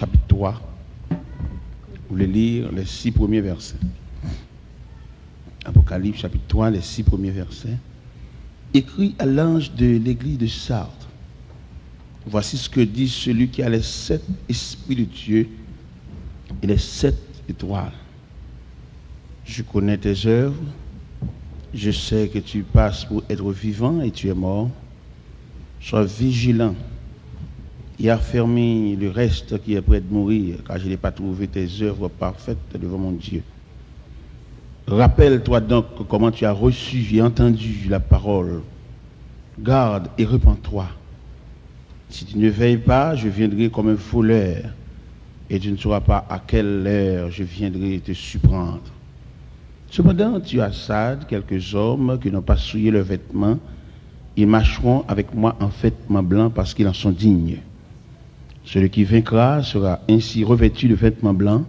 chapitre 3. Vous voulez lire les 6 premiers versets. Apocalypse, chapitre 3, les 6 premiers versets. Écrit à l'ange de l'église de Sardes. Voici ce que dit celui qui a les 7 esprits de Dieu et les 7 étoiles. Je connais tes œuvres. Je sais que tu passes pour être vivant et tu es mort. Sois vigilant et affermis le reste qui est prêt de mourir, car je n'ai pas trouvé tes œuvres parfaites devant mon Dieu. Rappelle-toi donc comment tu as reçu et entendu la parole. Garde et repens-toi. Si tu ne veilles pas, je viendrai comme un voleur, et tu ne sauras pas à quelle heure je viendrai te surprendre. Cependant, tu as Sardes quelques hommes qui n'ont pas souillé leurs vêtements. Ils marcheront avec moi en vêtements blancs parce qu'ils en sont dignes. Celui qui vaincra sera ainsi revêtu de vêtements blancs.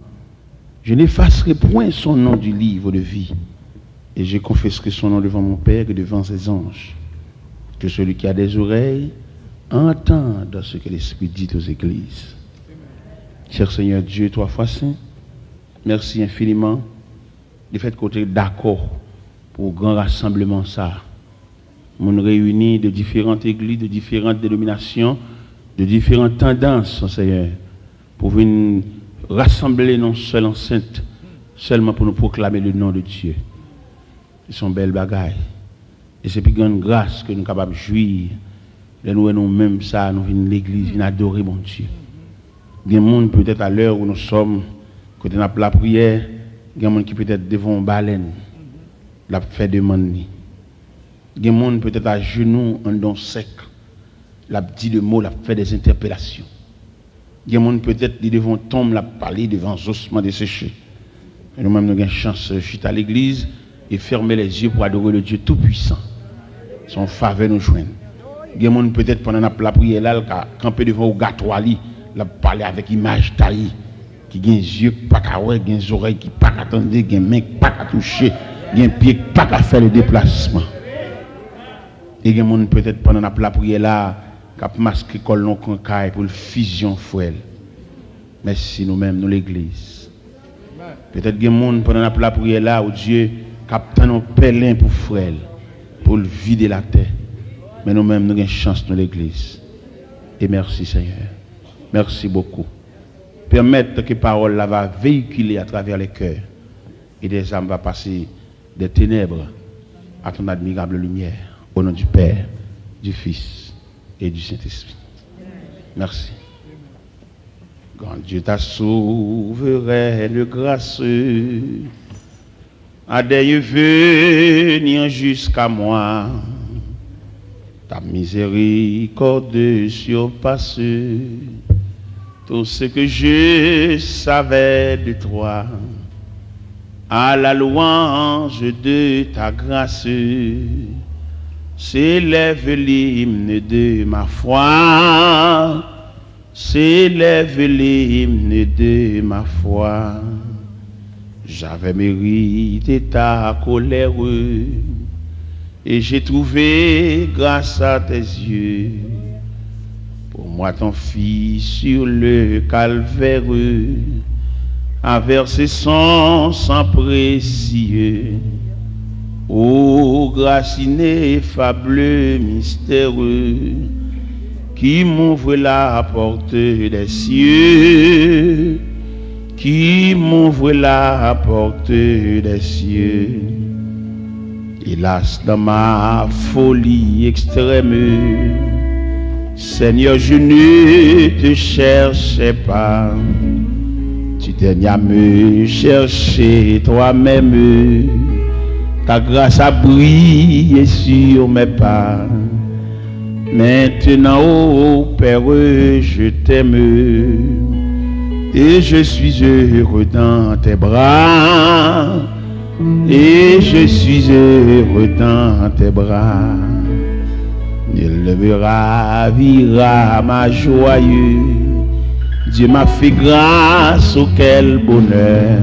Je n'effacerai point son nom du livre de vie, et je confesserai son nom devant mon Père et devant ses anges. Que celui qui a des oreilles entende ce que l'Esprit dit aux églises. Cher Seigneur Dieu, 3 fois saint, merci infiniment du fait que tu es d'accord pour le grand rassemblement ça. On réunit de différentes églises, de différentes dénominations, de différentes tendances, Seigneur, pour venir rassembler non seuls enceintes, seulement pour nous proclamer le nom de Dieu. Ils sont belles bagailles. Et c'est plus grande grâce que nous sommes capables de jouir. Et nous-mêmes, ça, nous venons de l'église, venons adorer mon Dieu. Il y a des gens peut-être à l'heure où nous sommes, quand on a la prière, il y a des gens qui peut-être devant une baleine, la fait demande. Il y a des gens peut-être à genoux, en don sec, la dit le mot, la fait des interpellations. Il y a des gens peut-être devant tombe, la parler devant ossements desséchés. Et nous-mêmes, nous avons une chance de chuter à l'église et fermer les yeux pour adorer le Dieu Tout-Puissant. Son faveur nous joigne. Il y a des gens peut-être pendant la prière là, qui a campé devant le gâteau, la parler avec image taillée, qui a des yeux pas qu'à voir, qui a des oreilles qui pas qu'à attendre, qui a des mains pas qu'à toucher, qui a des pieds pas qu'à faire le déplacement. Et il y a des gens peut-être pendant la prière là, qui a masqué col non concaille pour le fusion fouelle. Merci nous-mêmes, nous l'église. Peut-être qu'il y a des gens pendant la prière là où Dieu capte nos pèlerins pour frêle, pour le vider la terre. Mais nous-mêmes, nous avons une chance dans l'église. Et merci Seigneur. Merci beaucoup. Permettre que parole là va véhiculer à travers les cœurs. Et des âmes vont passer des ténèbres à ton admirable lumière. Au nom du Père, du Fils et du Saint-Esprit. Merci. Quand Dieu t'a souveraine grâce, a des venir jusqu'à moi. Ta miséricorde surpasse tout ce que je savais de toi. À la louange de ta grâce, s'élève l'hymne de ma foi. S'élève l'hymne de ma foi. J'avais mérité ta colère et j'ai trouvé grâce à tes yeux. Pour moi ton fils sur le calvaire a versé son sang précieux. Ô grâce ineffable, mystéreux, qui m'ouvre la porte des cieux, qui m'ouvre la porte des cieux. Hélas, dans ma folie extrême, Seigneur, je ne te cherchais pas. Tu t'es mis à me chercher toi-même. Ta grâce a brillé sur mes pas. Maintenant, ô Père, je t'aime et je suis heureux dans tes bras. Et je suis heureux dans tes bras. Il me ravira ma joie. Dieu m'a fait grâce, oh quel bonheur.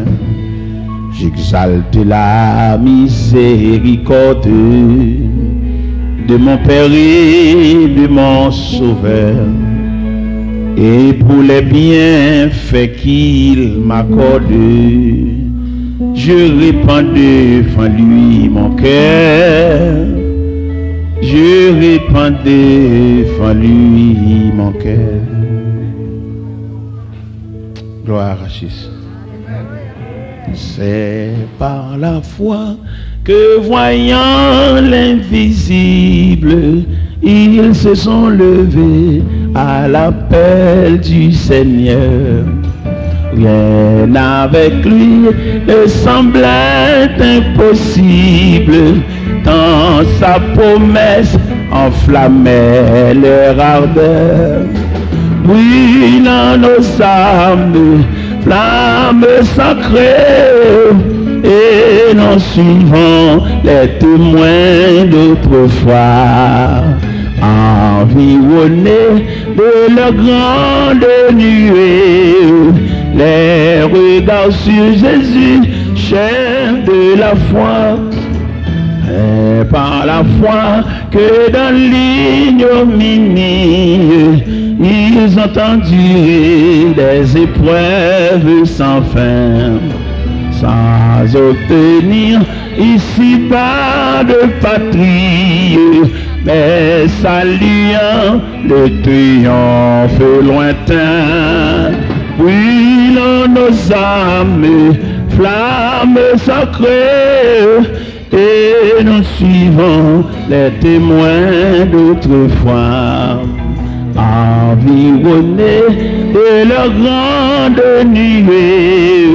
J'exalte la miséricorde de mon Père et de mon Sauveur. et pour les bienfaits qu'il m'accorde, je répands devant lui mon cœur. Je répands devant lui mon cœur. Gloire à Jésus. C'est par la foi que voyant l'invisible, ils se sont levés à l'appel du Seigneur. Rien avec lui ne semblait impossible, tant sa promesse enflammait leur ardeur. Brûlant nos âmes, flammes sacrées, et nous suivons les témoins d'autrefois, environnés de leur grande nuée, les regards sur Jésus, chef de la foi. Et par la foi que dans l'ignominie, ils ont enduré des épreuves sans fin, sans obtenir ici-bas de patrie, mais saluant le triomphe lointain. Brûlons nos âmes, flammes sacrées, et nous suivons les témoins d'autrefois, environnés de leur grande nuée,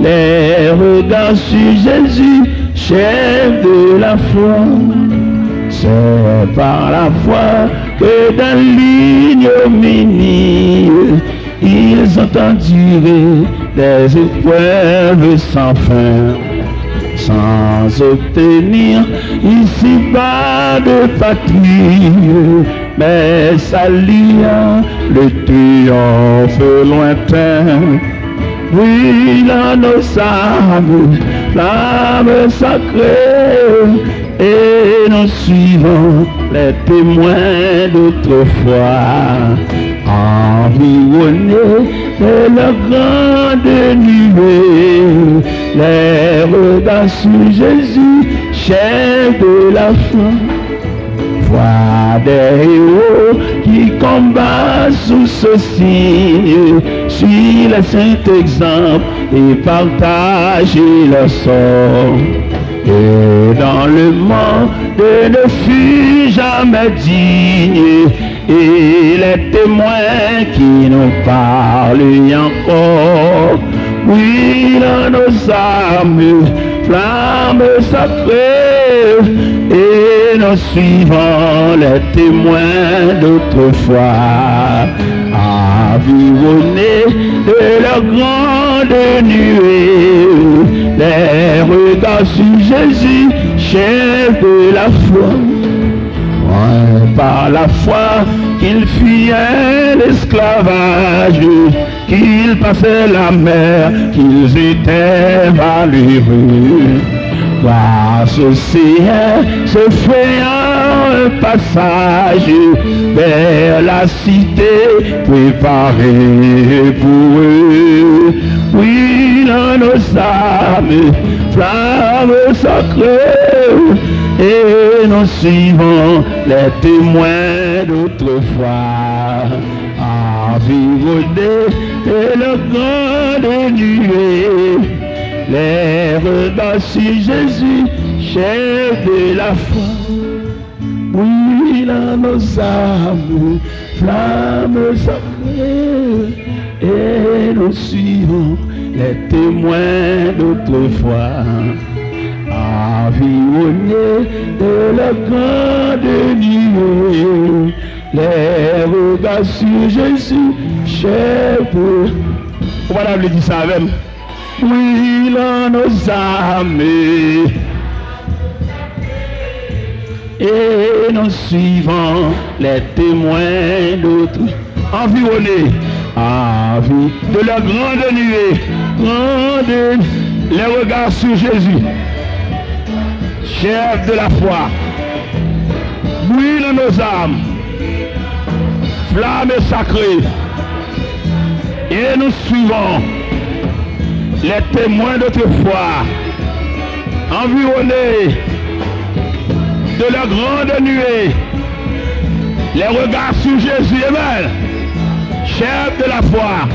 les regards sur Jésus, chef de la foi. C'est par la foi que dans l'ignominie, ils ont enduré des épreuves sans fin, sans obtenir ici-bas de patrie, mais saluant le triomphe lointain. Brûlant nos âmes, flammes sacrées, et nous suivons les témoins d'autrefois, environnés de leur grande nuée, les regards sur Jésus, chef de la foi. Vois des héros qui combattent sous ce signe, suis le saint exemple et partagent leur sort. Et dans le monde ne fut jamais digne, et les témoins qui nous parlent encore. Oui, dans nos âmes, flammes sacrées, et nous suivons les témoins d'autrefois, environnés de leur grande nuée, les regards sur Jésus, chef de la foi. Par la foi qu'ils fuyaient l'esclavage, qu'ils passaient la mer, qu'ils étaient valeureux. Grâce au Seigneur se frayant un passage vers la cité préparée pour eux. Oui, dans nos âmes, flammes sacrées, et nous suivons les témoins d'autrefois, environnés de leur grande nuée, les regards sur Jésus, chef de la foi. Oui, dans nos âmes, flammes sacrées, et nous suivons les témoins d'autrefois, environnés de la grande nuée, les regards sur Jésus, chef de... Voilà, je dis ça même. Oui, dans nos âmes, et nous suivons les témoins d'autres, environnés de la grande nuée, les regards sur Jésus, chef de la foi. Oui, dans nos âmes, flammes sacrées, Et nous suivons les témoins d'autrefois, environnés de la grande nuée, les regards sur Jésus, amen, chef de la foi,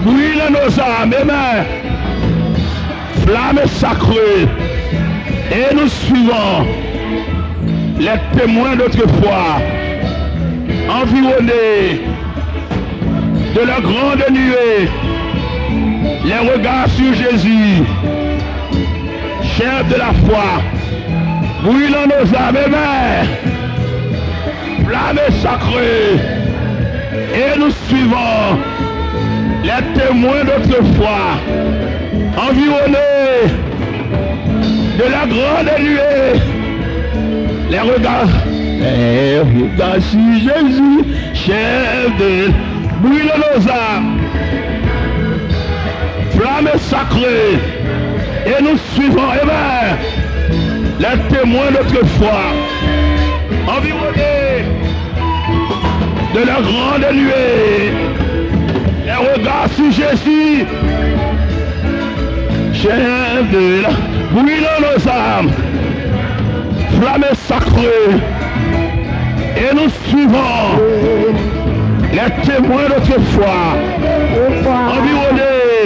brûle nos âmes, amen, flamme sacrée, et nous suivons les témoins d'autrefois, environnés de la grande nuée, les regards sur Jésus, chef de la foi, brûlant nos âmes, amen, flamme sacrée, et nous suivons les témoins d'autrefois, environnés de la grande nuée, les regards sur Jésus, chef de brûlant nos âmes, flamme sacrée, et nous suivons, amen, les témoins d'autrefois, environnés de la grande nuée, les regards sur Jésus, chef de la brûlant nos âmes, flamme sacrée, et nous suivons les témoins d'autrefois, environnés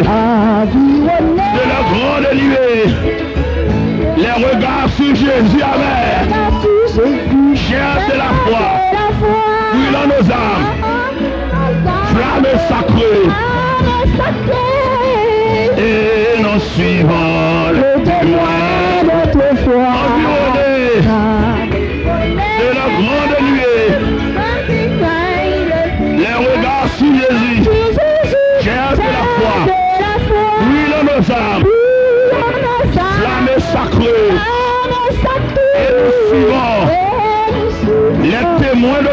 de la grande nuée, les regards sur Jésus, amen, chef de la foi, brûlant nos âmes, flamme sacrée, et nous suivons les témoins d'autrefois, environnés de la grande nuée, les regards sur Jésus, chef de la foi, brûlant nos âmes, flamme sacrée, et nous suivons les témoins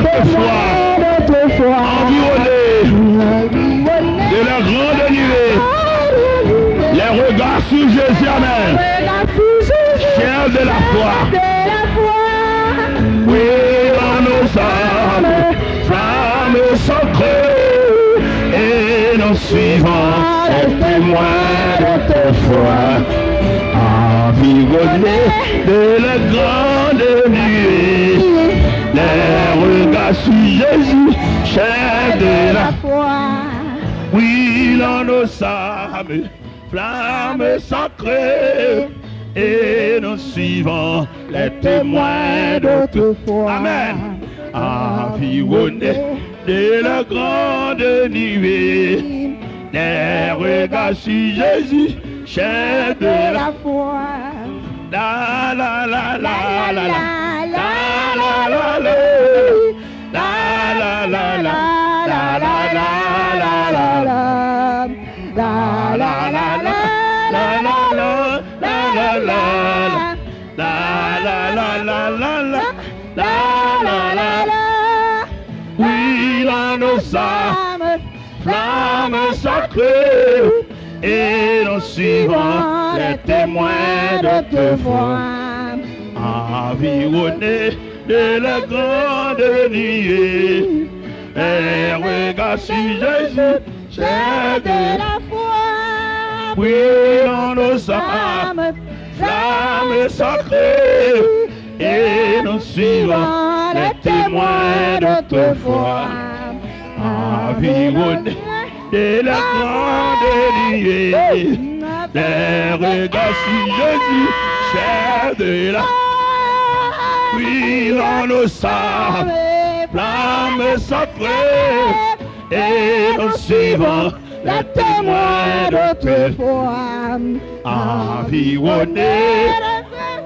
d'autrefois, environnés de la grande nuée, les regards sur Jésus, amen, chef de la foi, oui, dans nos âmes, flamme sacrée, et nous suivons les témoins d'autrefois, environnés de la grande nuée, les regards sur Jésus, chef de la foi, oui, dans nos âmes, flamme sacrée, et nous suivons les témoins d'autrefois, amen, environnés de la grande nuée, les regards sur Jésus, chef de la foi, la la la la la la la la la la la la la la oui, dans nos âmes, flamme sacrée, et nous suivons les témoins d'autrefois, environnés de la grande nuée, et regards sur Jésus, chef de la foi, oui, dans nos âmes, flamme sacrée, et nous suivons les témoins d'autrefois, environnés de la grande nuée, les regards sur Jésus, chef de la foi, oui, dans nos âmes, flamme sacrée, et nous suivons les témoins d'autrefois, environnés de la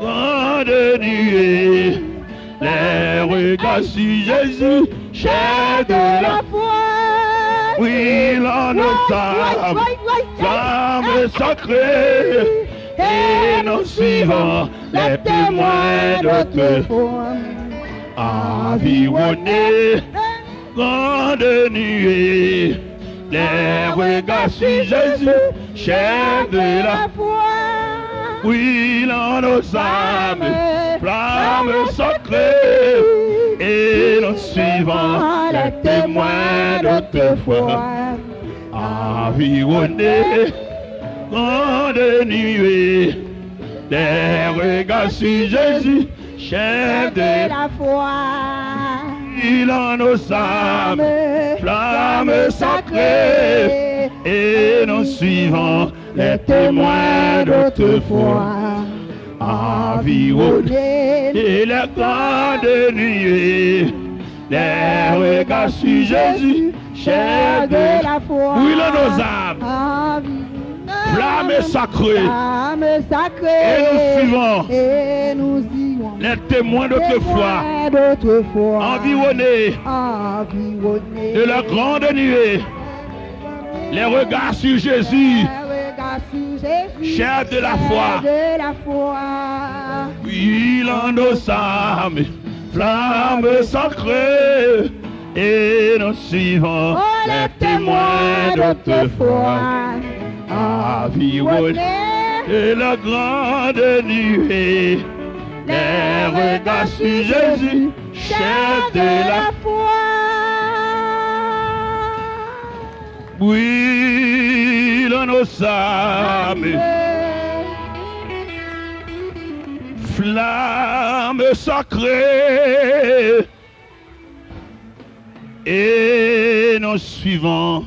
grande nuée, les regards sur Jésus, chef de la foi, oui, dans nos âmes, flamme sacrée, et nous suivons les témoins d'autrefois, environnés de grande nuée, les regards sur Jésus, chef de la foi, oui, dans nos âmes, flamme sacrée, et nous suivons les témoins d'autrefois, environné, grande nuée, des regards sur Jésus, chef de la foi. Il en nos âmes, flamme sacrée, et nous suivons les témoins d'autrefois. Environné et la grande nuée, les regards sur Jésus, chef de la foi. Oui, là nos âmes, flamme sacrée, et nous suivons les témoins d'autrefois, environnés de la grande nuée, les regards sur Jésus, chef de la foi. Oui, là nos âmes, flamme sacrée, et nous suivons les témoins d'autrefois, environnés de la grande nuée, les regards sur Jésus, chef de la foi. Oui, dans nos âmes, flamme sacrée, et nous suivons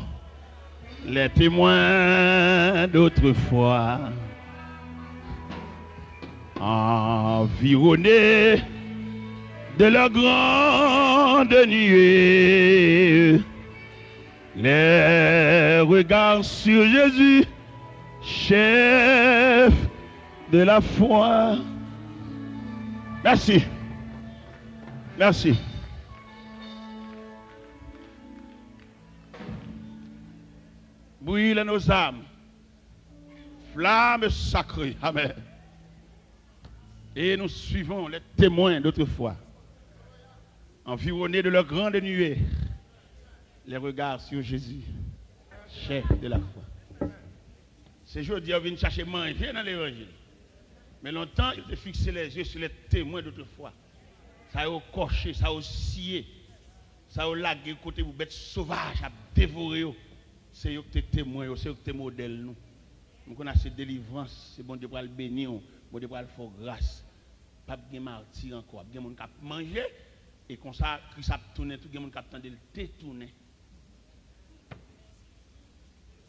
les témoins d'autrefois, environnés de la grande nuée, les regards sur Jésus, chef de la foi. Merci. Merci. Brûle nos âmes, flamme sacrée. Amen. Et nous suivons les témoins d'autrefois, environnés de leur grande nuée, les regards sur Jésus, chef de la foi. C'est aujourd'hui, on vient chercher manger dans l'évangile. Mais longtemps, il a fixé les yeux sur les témoins d'autrefois. Ça a coché, ça a scié, ça a lagué côté vous bêtes sauvages, à dévorer. C'est eux qui témoins, c'est eux qui modèles nous. Nous connaissons cette délivrance, c'est bon Dieu pour le bénir, bon Dieu pour le faire grâce. Pas de martyr encore, il y a des gens qui manger et comme ça, Christ a tourné, tout le monde qui a tendu le détourner.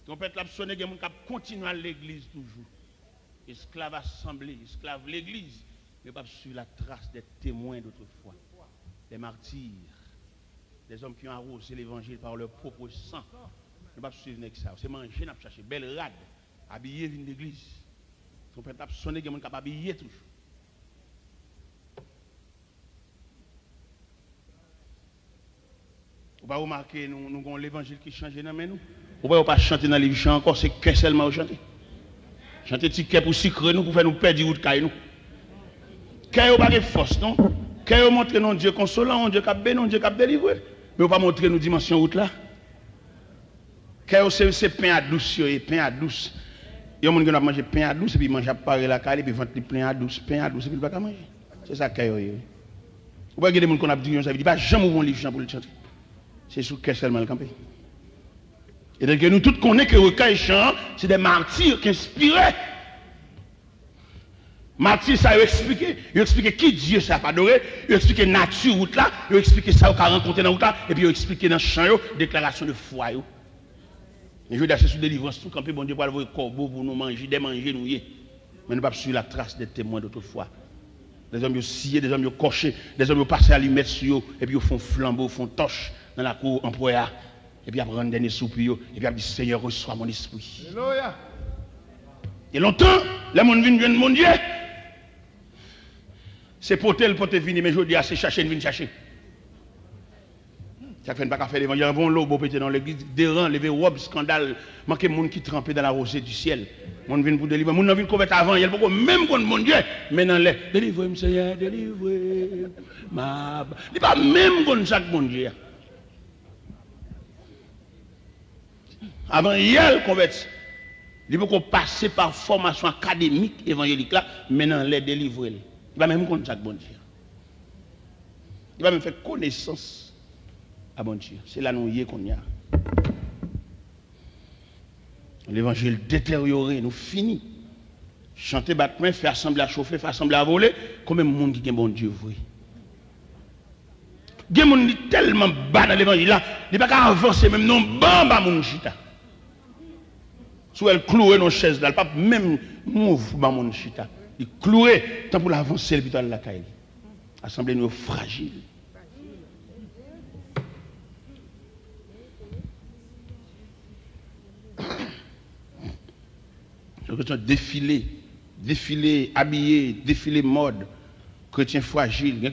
Trompette l'a sonné, il y a des gens qui continuent à l'église toujours. Esclaves assemblés, esclaves l'église, mais pas sur la trace des témoins d'autrefois, des martyrs, des hommes qui ont arrosé l'évangile par leur propre sang. Ne pas suivre avec ça. C'est manger, n'a pas chercher belle rade, habillé dans l'église. Son père t'a sonné, il y a des gens qui habillé toujours. Vous pas remarquer nous avons l'évangile qui change dans nous. Vous ne pouvez pas chanter dans les chants encore, c'est qu'un seulement chanter. Chanter ticket pour sucre nous pour faire nous perdre route caille nous. Quand pas de force non. Quand montrer non Dieu consolant, Dieu qui béni, Dieu qui délivré. Mais pas montrer nous dimension route là. Quand c'est pain à douce, pain à douce. Il y a des gens qui mangent pain à douce et puis mangent à pareil la caille et puis ventre plein à douce, pain à douce et puis pas manger. C'est ça qu'il y a. Vous voyez des gens qui ont dit ça veut dire pas jamais ouvrir livre pour le chanter. C'est sur quel seulement le camper. Et donc nous tous connaissons que recueil chant, c'est des martyrs qui inspiraient. Martyrs, ça a expliqué. Ils ont expliqué qui Dieu ça a adoré. Ils ont expliqué la nature route là. Ils ont expliqué ça qu'on a rencontré dans la route là. Et puis ils ont expliqué dans le chant, déclaration de foi. Et je veux dire, c'est sur délivrance, tout camper, bon Dieu, pour aller corbeau pour nous manger, démanger, nous y. Mais nous pas sur la trace des témoins d'autrefois. Des hommes qui ont scié, des hommes qui ont coché, des hommes qui ont passé à l'allumette sur eux, et puis ils font flambeau, font torche dans la cour employée. Et puis après, un dernier soupir, et puis après, Seigneur, reçois mon esprit. Alléluia. Et longtemps, les gens viennent, mon Dieu. C'est pour tel, venir, mais je dis, c'est chercher, venir chercher. Ça fait pas faire l'évangile. Ils vont l'eau, péter dans l'église, des rangs, lever robe, scandale, manquer de monde qui trempait dans la rosée du ciel. Mon vient pour délivrer. Mon vient convertir avant, il y a beaucoup, même contre mon Dieu. Maintenant, délivrez-moi, Seigneur, délivrez. Il n'y a pas même contre chaque mon Dieu. Avant, il y a le converti. Il faut qu'on passe par formation académique évangélique là, maintenant, les délivrer. Il n'y a pas même contre chaque bon Dieu. Il va même faire connaissance. Ah bon Dieu, c'est là nous y est qu'on y a. L'évangile détérioré, nous fini. Chanter, battre main, faire sembler à chauffer, faire sembler à voler. Combien de monde qui est bon Dieu, vrai? Il y a des gens qui sont tellement bas dans l'évangile là, il n'y a pas qu'à avancer, même non, bamba mon chita. Si elle clouée dans la chaise là, il n'y a pas même move dans mon chita. Il cloué, tant pour l'avancer, le putain de la caille. Assemblée nous fragile. Donc, défilé, habillé, défilé mode, chrétien fragile.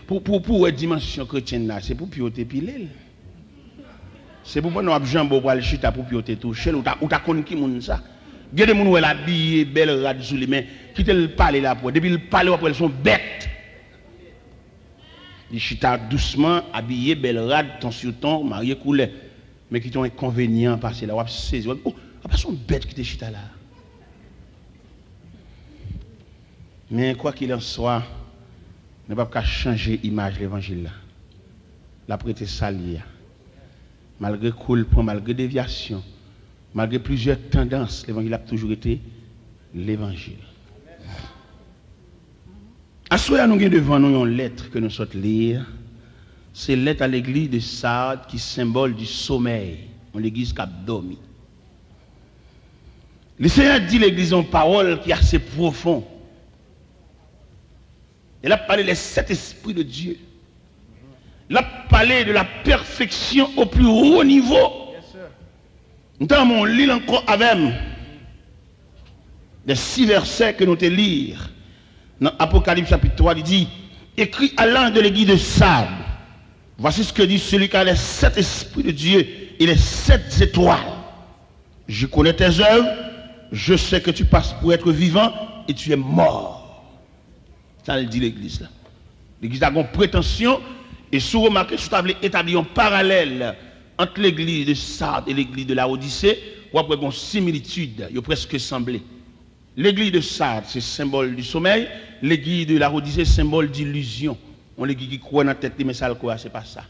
Pour une dimension chrétienne là, c'est pour piloter pilé. C'est pour nous jambes pour aller chita pour piloter toucher ou ta connu qui moun ça. Il y a des gens qui sont habillés, belle rade sous les mains, qui te le parler là pour. Depuis le parler après, ils sont bêtes. Ils chita doucement, habillés, belle rade, ton sur ton, marié coulé. Mais qui ont inconvénient parce que là, on va saisir. Oh, pas son bête qui te chita là. Mais quoi qu'il en soit, ne pas qu'à changer l'image de l'évangile là. La prêter salier. Malgré coulpe, malgré déviation, malgré plusieurs tendances, l'évangile a toujours été l'évangile. À ce moment, nous avons devant nous une lettre que nous souhaitons lire. C'est lettre à l'église de Sardes qui symbole du sommeil. L'église qui a dormi. Le Seigneur dit l'église en parole qui est assez profonde. Il a parlé des 7 esprits de Dieu. Il a parlé de la perfection au plus haut niveau. Nous avons lu encore avec les 6 versets que nous te lire. Dans Apocalypse chapitre 3, il dit, écrit à l'ange de l'église de Sardes, voici ce que dit celui qui a les 7 esprits de Dieu et les 7 étoiles. Je connais tes œuvres, je sais que tu passes pour être vivant et tu es mort. Ça le dit l'église là. L'église a une prétention et si vous remarquez, si vous avez établi un parallèle entre l'église de Sardes et l'église de Laodicée, vous avez une similitude, il y a presque semblé. L'église de Sardes, c'est symbole du sommeil, l'église de Laodicée, symbole d'illusion. On l'église qui croit dans la tête, mais ça le croit, c'est pas ça.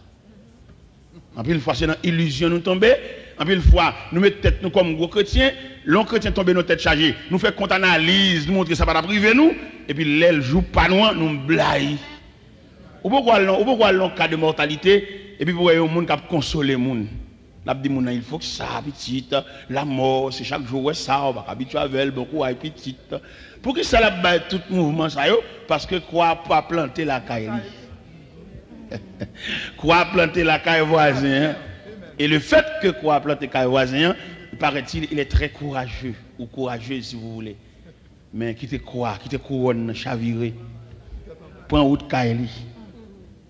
En plus, une fois, c'est dans l'illusion nous tomber. En plus, une fois, nous mettons tête nous comme gros chrétiens. L'on chrétien tombe nos têtes chargées. Nous faisons compte analyse, nous montrons que ça va pas priver nous. Et puis, l'aile joue pas loin, nous blague. Ou pourquoi l'on cas de mortalité, et puis vous voyez un monde qui a consolé le monde. Là, il faut que ça, petite, la mort, c'est chaque jour, ça, on va habituer avec elle, beaucoup, petite. Pour que ça la tout mouvement, ça, parce que quoi pas planter la caille. Quoi planter la caille voisin. Et le fait que quoi planter la caille voisin, paraît-il, il est très courageux, ou courageux si vous voulez. Mais qui te croit, qui te couronne, chaviré. Point route caille.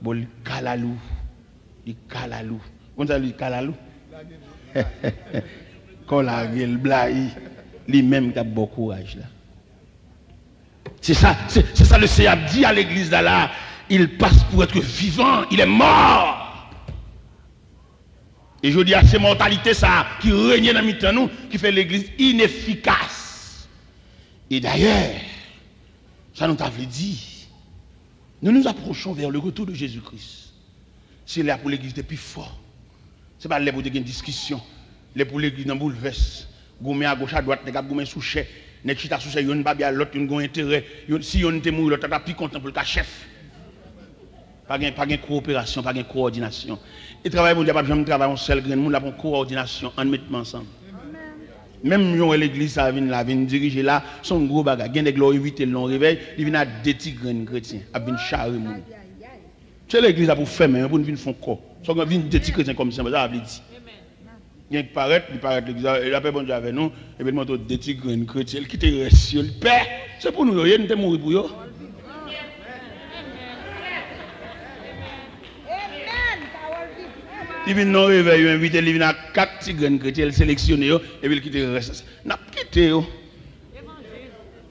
Bon, kalalou. Il kalalou. Comment ça dit kalalou? Quand la gueule blaye, lui-même qui a beaucoup courage là. C'est ça le Seigneur dit à l'église là. Il passe pour être vivant, il est mort. Et je dis à ces mortalités ça qui règne dans le nous, qui fait l'église inefficace. Et d'ailleurs, ça nous t'avait dit, nous nous approchons vers le retour de Jésus-Christ. C'est là pour l'église de plus fort. Ce n'est pas là pour une discussion. Là pour l'église dans bouleverse. Goumé à gauche à droite, les gars goumé sous chef. Les chita sous chef, yon pas bien l'autre, yon gon intérêt. Si yon te mourir, l'autre t'as plus content pour le chef. Pas de coopération, pas de coordination. Et travail pour dire pas jamais travailler en seul grain, nous avons coordination en mettant ensemble. Même yon l'église ça vient diriger là, son gros bagage, gain des gloires éviter le long réveil, il vient à des petits grains chrétiens, à venir charrer moun. C'est l'église pour faire mais pour venir faire corps. So quand vient des petits chrétiens comme ça, ça veut dire. Il paraît l'église, il a pas bon Dieu avec nous, et puis montre des petits grains chrétiens qui te restent sur le père. C'est pour nous, il nous mourir pour eux. Il vient non réveil, il invite, il vient à 4 petits grains chrétiens, il sélectionne et puis il quitte le reste. N'a quitté.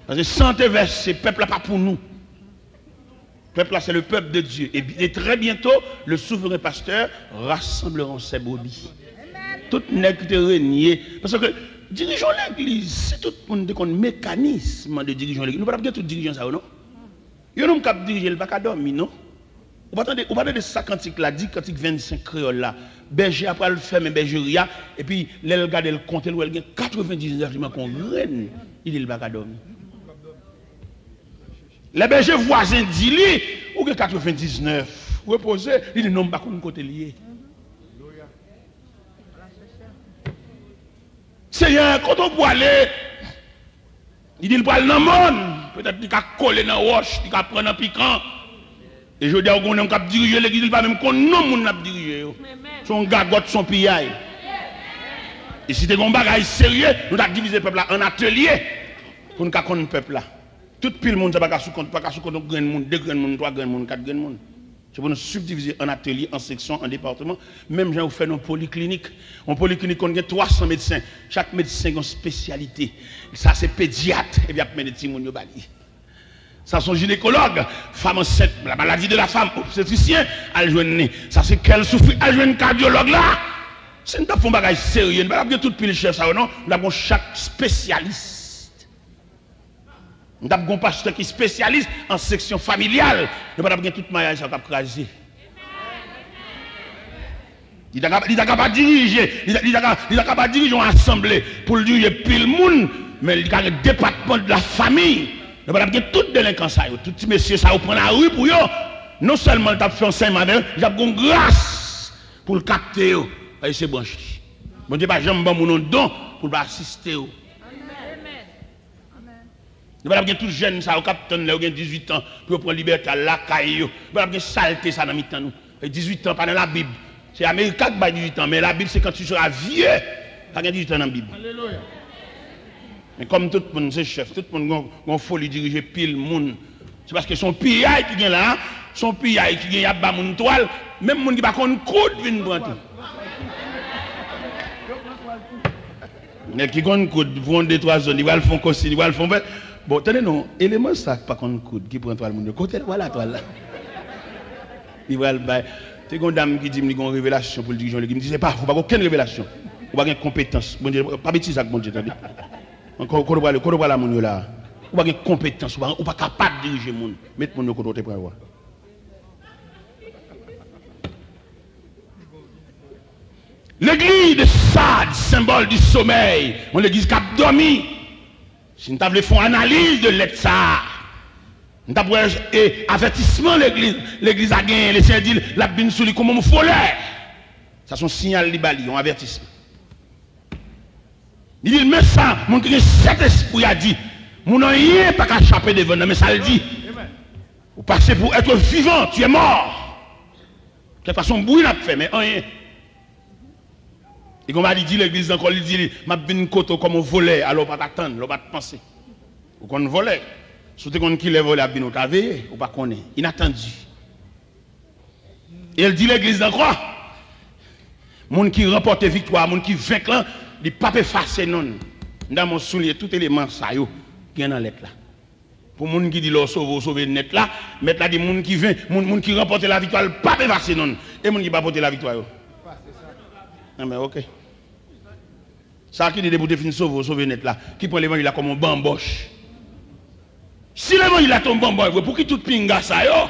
Parce que santé verset, peuple là pas pour nous. Peuple là c'est le peuple de Dieu. Et très bientôt, le souverain pasteur rassemblera ses brebis. Tout n'est que régner. Parce que dirigeons l'église, c'est tout le monde qui a un mécanisme de dirigeants l'église. Nous ne pouvons pas tout diriger ça, non? Nous ne pouvons pas diriger le bac à dormir, non? Vous parlez de ça cantique là, dit cantique 25 créole là. Berger après le faire mais bergerie et puis l'elle regarde le compte elle gagne 99 il qu'on graine, il est le bac à dormir. Les bergers voisins dit lui ou que 99 reposer, il dit non pas qu'on côté lié. Seigneur, quand on peut aller, il dit il peut aller dans le monde, peut-être qu'il a collé dans la roche, il a prendre un piquant. Et je dis à qu'on a dirigé l'église, il va même qu'on non moun n'a dirigé. Son gagote, son pillaille. Et si tu as un bagage sérieux, nous avons divisé le peuple là en atelier pour nous connaître le peuple là. Tout le monde n'a pas sous compte, pas sous compte 2 grains de monde, 2 grains de monde, 3 grains de monde, 4 grains de monde. C'est pour nous subdiviser en atelier, en section, en département. Même gens, vous faites une polyclinique. En polyclinique, on a 300 médecins. Chaque médecin a une spécialité. Ça, c'est pédiatre. Et bien, il y a des petits gens qui bali. Ça, c'est gynécologue. Femme enceinte, la maladie de la femme, obstétricien, elle joue nez. Ça, c'est qu'elle souffre, elle joue un cardiologue là. C'est un fond bagage sérieux. Nous avons tout pile chef, ça, non? Nous avons chaque spécialiste. Nous avons un pasteur qui est spécialiste en section familiale. Nous avons tout le mariage qui a crasé. Il n'a pas dirigé. Il n'a pas dirigé une assemblée pour diriger pile monde, mais il a un département de la famille. Nous avons tout délinquance. Tout petit monsieur, ça vous prend la rue pour eux. Non seulement il a fait un enseignement, il a une grâce pour le capter. Et c'est branché. Bon Dieu, pas jamais bon mon don pour assister. Nous avons tous jeunes, ça, au capitaine, ils ont 18 ans, pour prendre liberté à la caille. Nous avons saleté ça dans le temps. 18 ans, pas dans la Bible. C'est Américain qui a 18 ans, mais la Bible, c'est quand tu seras vieux, tu as 18 ans dans la Bible. Alléluia. Mais comme tout le monde, c'est chef, tout le monde a une folie diriger pile monde. C'est parce que son pillaille qui vient là, son pillaille qui vient à mon toile, même les gens qui ne sont pas coude viennent prendre tout. Mais qui ont coude, vont 2-3 zones, ils vont faire costume, ils vont faire. Bon, tenez, non, élément ça, pas qu'on coude, qui prend toile, mon côté, voilà, toile là. Il va le bail. C'est une dame qui dit qu'il y a une révélation pour le dirigeant. Il me dit, c'est pas, il n'y a aucune révélation. Il n'y a aucune compétence. Bon Dieu, pas bêtise avec bon Dieu, attendez. Quand on voit la mon là, il n'y a aucune compétence, il n'y a pas capable de diriger le monde. Mettez mon côté pour voir. L'église de Sade, symbole du sommeil, on l'église qui a dormi. Si nous avons fait une analyse de l'État, nous avons et avertissement l'église a gagné, les saints disent la bine sous lui comme un follet. Ça c'est un signal libali, un avertissement. Il dit, mais ça, mon qui cet esprit a dit, mon rien pas qu'à échapper devant, mais ça le dit. Vous passez pour être vivant, tu es mort. De toute façon, bruit n'a pas fait, mais rien. Et comme on dit l'église encore, il dit, ma bin koto comme un volet, alors pas t'attendre, alors pas te penser. Ou qu'on volait. Surtout qu'on qui les volé à bin, on t'a veillé, ou pas qu'on est. Inattendu. Et elle dit l'église encore, moun qui remporte victoire, moun qui vainc là, il pas effacer non. Dans mon soulier, tout élément ça yo, qui est dans l'être là. Pour moun qui dit l'eau sauver net là, mettre là des moun qui vient, moun qui remporte la victoire, pas effacer non. Et moun qui pas porter la victoire yo. Ah mais ok. Ça qui dit pour définir sauver net là, qui prend l'évangile là comme un bamboche. Si l'évangile là tombe bamboche, pour qui tout pinga ça yo,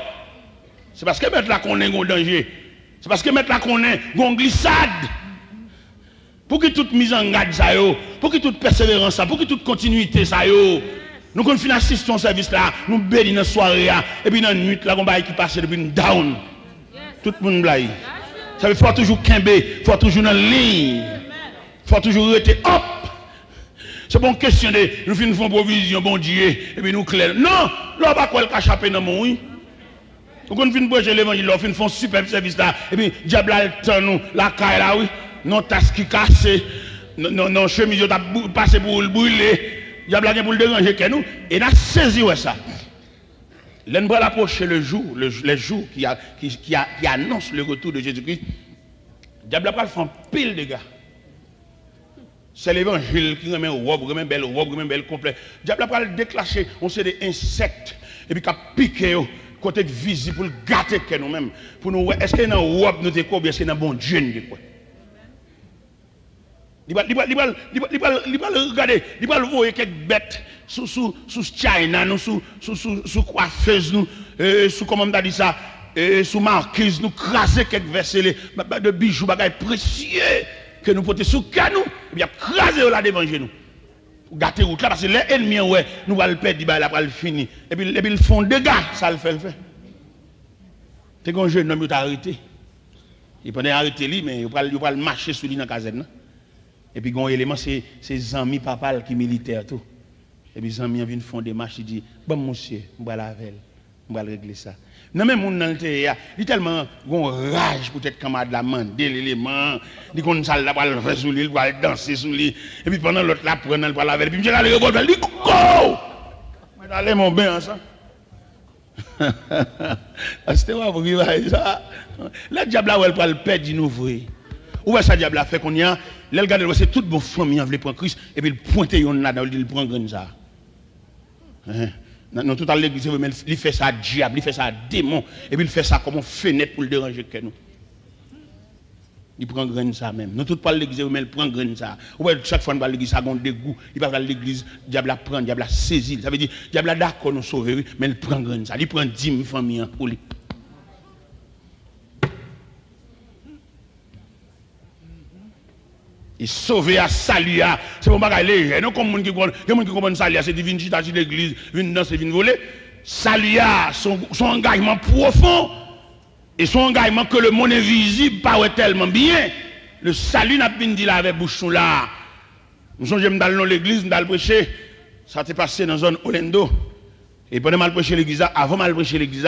c'est parce que mettre là qu'on est un danger. C'est parce que mettre là qu'on est une glissade. Pour que toute mise en garde ça yo, pour que toute persévérance ça, pour que toute continuité ça yo. Nous qu'on finit assister au service là, nous bénis dans soirée et puis dans nuit là on va qui passe depuis nous down. Tout le monde blague. Ça veut faut toujours kembe, faut toujours dans ligne. Faut toujours rester hop. C'est bon question de nous finissons une provision bon Dieu et puis nous clair. Non, là pas quoi le cachaper dans mon oui. Nous qu'on finit prêcher l'évangile, là on fait un super service là et puis diable là nous la caille là oui. Non tasse qui casse, non chemise t'a passé pour le brûler. Diable là pour le déranger que nous et n'a saisi ouais ça. L'on va approcher les jours qui annoncent le retour de Jésus-Christ. Diable va faire un pile de gars. C'est l'évangile qui remet robe, remet belle complet. Diable va le déclencher, on sait des insectes et puis qui piqué côté visible pour le gâter que nous-mêmes. Pour nous est-ce qu'il y a une robe nous te quoi, est-ce qu'il y a un bon Dieu nous quoi. Il va regarder, il va voir quelques bêtes sous China, sous coiffeuse, sous comment on a dit ça, sous marquise, nous craser quelques versets de bijoux, bagages précieux que nous portons sous canou, et bien craser là devant nous. Gâter route là, parce que les ennemis, ouais, nous allons le perdre, il va le finir. Et puis ils font des dégâts, ça le fait. C'est un jeune homme qui a arrêté. Il peut arrêter lui, mais il va marcher sur lui dans la caserne. Et puis, il y a un élément, c'est ses amis papa qui militaire tout. Et puis, les amis viennent faire des marches, ils disent, bon, monsieur, je vais laver, je vais régler ça. Non, mais mon dans le terrain, il y a tellement de rage pour être camarade la main, l'élément, il y a une salle là, il va sur lui, il va danser sur lui. Et puis, pendant l'autre là, prendre, il va laver. Et puis, je vais aller regarder, il dit, go! Allez, mon bien, ça. C'était quoi pour ça? Le diable a pas le père du nouveau. Où est-ce que le diable a fait qu'on y a? Le gars c'est toute bonne famille qui veut prendre Christ et puis il pointe là dedans il prend grain ça. Dans toute l'église il fait ça diable, il fait ça démon et puis il fait ça comme une fenêtre pour le déranger que nous. Il prend grain ça même. Nous tout pas l'église mais il prend grain ça. Ouais chaque fois on va à l'église ça gon dégoût, il va à l'église diable a prend, diable a saisi. Ça veut dire diable a d'accord nous sauver mais il prend grain ça. Il prend 10 000 familles pour lui. Et sauver à saluer, c'est pour pas léger. Non comme les gens qui comprennent saluer, c'est divine chita de l'église, vient danser, vient voler. Saluer, son engagement profond et son engagement que le monde invisible paraît tellement bien. Le salut n'a pas dit là avec bouche là. Nous sommes dans l'église, nous allons prêcher. Ça s'est passé dans la zone Orlando. Et pendant mal prêcher l'église, avant mal prêcher l'église,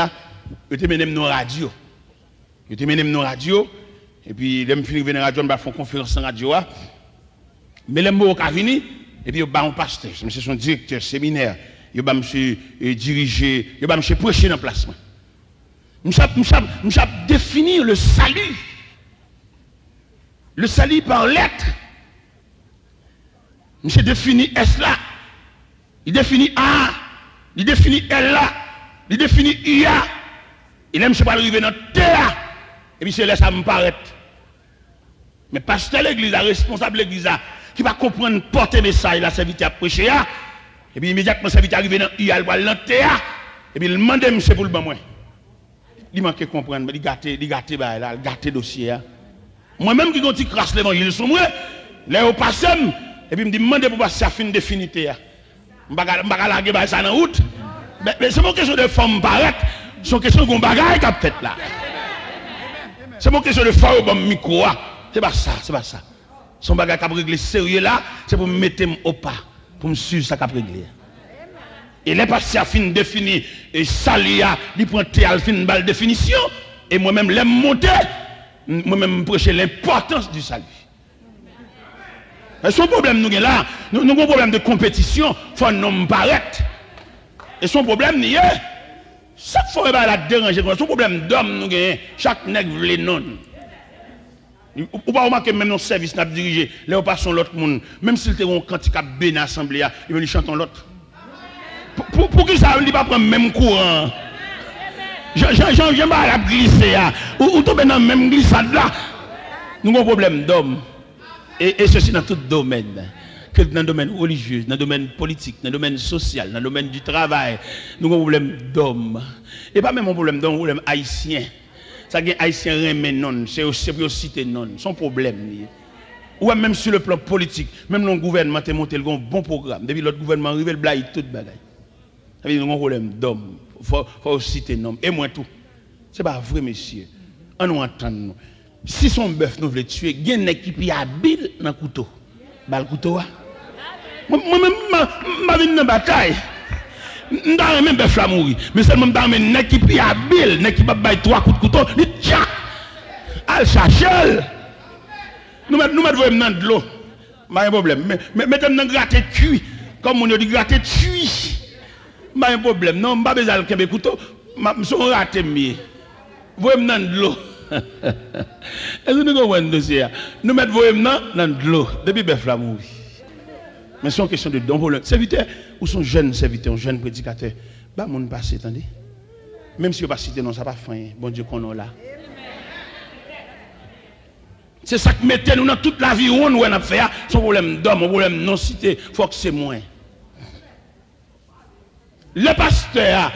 je te mené nos radios. Je te mené nos radios. Et puis, je suis venu à la radio, je vais faire une conférence en radio. Mais les mots qui venu, et puis, je vais un pasteur, je suis son directeur séminaire, je vais diriger, je vais prêcher dans le placement. Je vais définir le salut. Le salut par lettre. Je définis S là. Il définit A. Il définit L là. Il définit IA. Il aime pas arriver dans T là. Et puis c'est là ça me paraît. Mais pasteur l'église, responsable de l'église, qui va comprendre, porter message, la serviteur à prêcher, et puis immédiatement, le serviteur arrive dans IA, il va l'enterrer, et puis il demande monsieur pour le bon moi. Il manque de comprendre, il gâte le dossier. Moi-même qui continue crasse l'évangile sur moi, là au passé, et puis il me demande pour passer à fin de définité. Je ne vais pas larguer ça dans la route. Mais c'est une question de forme paraître, c'est une question de bagaille qui a fait là. C'est mon question de faire au micro. C'est pas ça, c'est pas ça. Son bagage qui a réglé sérieux là, c'est pour me mettre au pas, pour me suivre ça qui a réglé. Et les passés à fin défini, et Salia, il prend à fin de définition, et moi-même, les monter, moi-même, prêcher l'importance du salut. Et son problème, nous là, nous avons un problème de compétition, il faut nous paraître. Et son problème, nous chaque fois qu'il va la déranger, son problème d'homme, nous gagnons, chaque nègre veut les non. Ou pas remarquer même nos services n'a dirigé, là on passe l'autre monde, même s'il était un cantique à béni assemblée, il va chanter l'autre. Pour qui ça ne dit pas prendre même courant? J'aime pas la glisser, ou tomber dans la même glissade là. Nous avons un problème d'homme. Et ceci dans tout domaine. Que dans le domaine religieux, dans le domaine politique, dans le domaine social, dans le domaine du travail, nous avons un problème d'homme. Et pas même un problème d'homme, un problème haïtien. Ça y est, haïtien remet non, c'est pour citer non, son problème. Ou même sur le plan politique, même le gouvernement a monté un bon programme. Depuis l'autre gouvernement arrive, il blague tout le bagage. Ça veut dire un problème d'homme, il faut citer non. Et moi tout. Ce n'est pas vrai, monsieur. On nous entend. Si son bœuf nous veut tuer, il y a une équipe habile dans le couteau. Le couteau, moi-même, je suis dans la bataille. Je ne suis pas même bœuf à mourir. Mais seulement je suis une équipe habile, une équipe qui a 3 coups de couteau. Il dit, tiens, elle cherche. Nous mettons dans de l'eau. Pas un problème. Mettons dans gratter cuit. Comme on dit gratter cuit. Pas un problème. Non, je n'ai pas besoin de couteau. Je suis raté mieux. Vous mettez dans de l'eau. Est-ce que nous comprenons le dossier? Nous mettons dans de l'eau. Depuis bœuf la mourir. Mais c'est une question de don. Serviteur, ou son jeune serviteur, un jeune prédicateur, bah, mon passé, attendez. Même si vous ne pas citer, non, ça va pas fin. Bon Dieu qu'on est là. C'est ça qui mettait nous dans toute la vie où on a fait. Son problème d'homme, un problème non cité, il faut que c'est moins. Le pasteur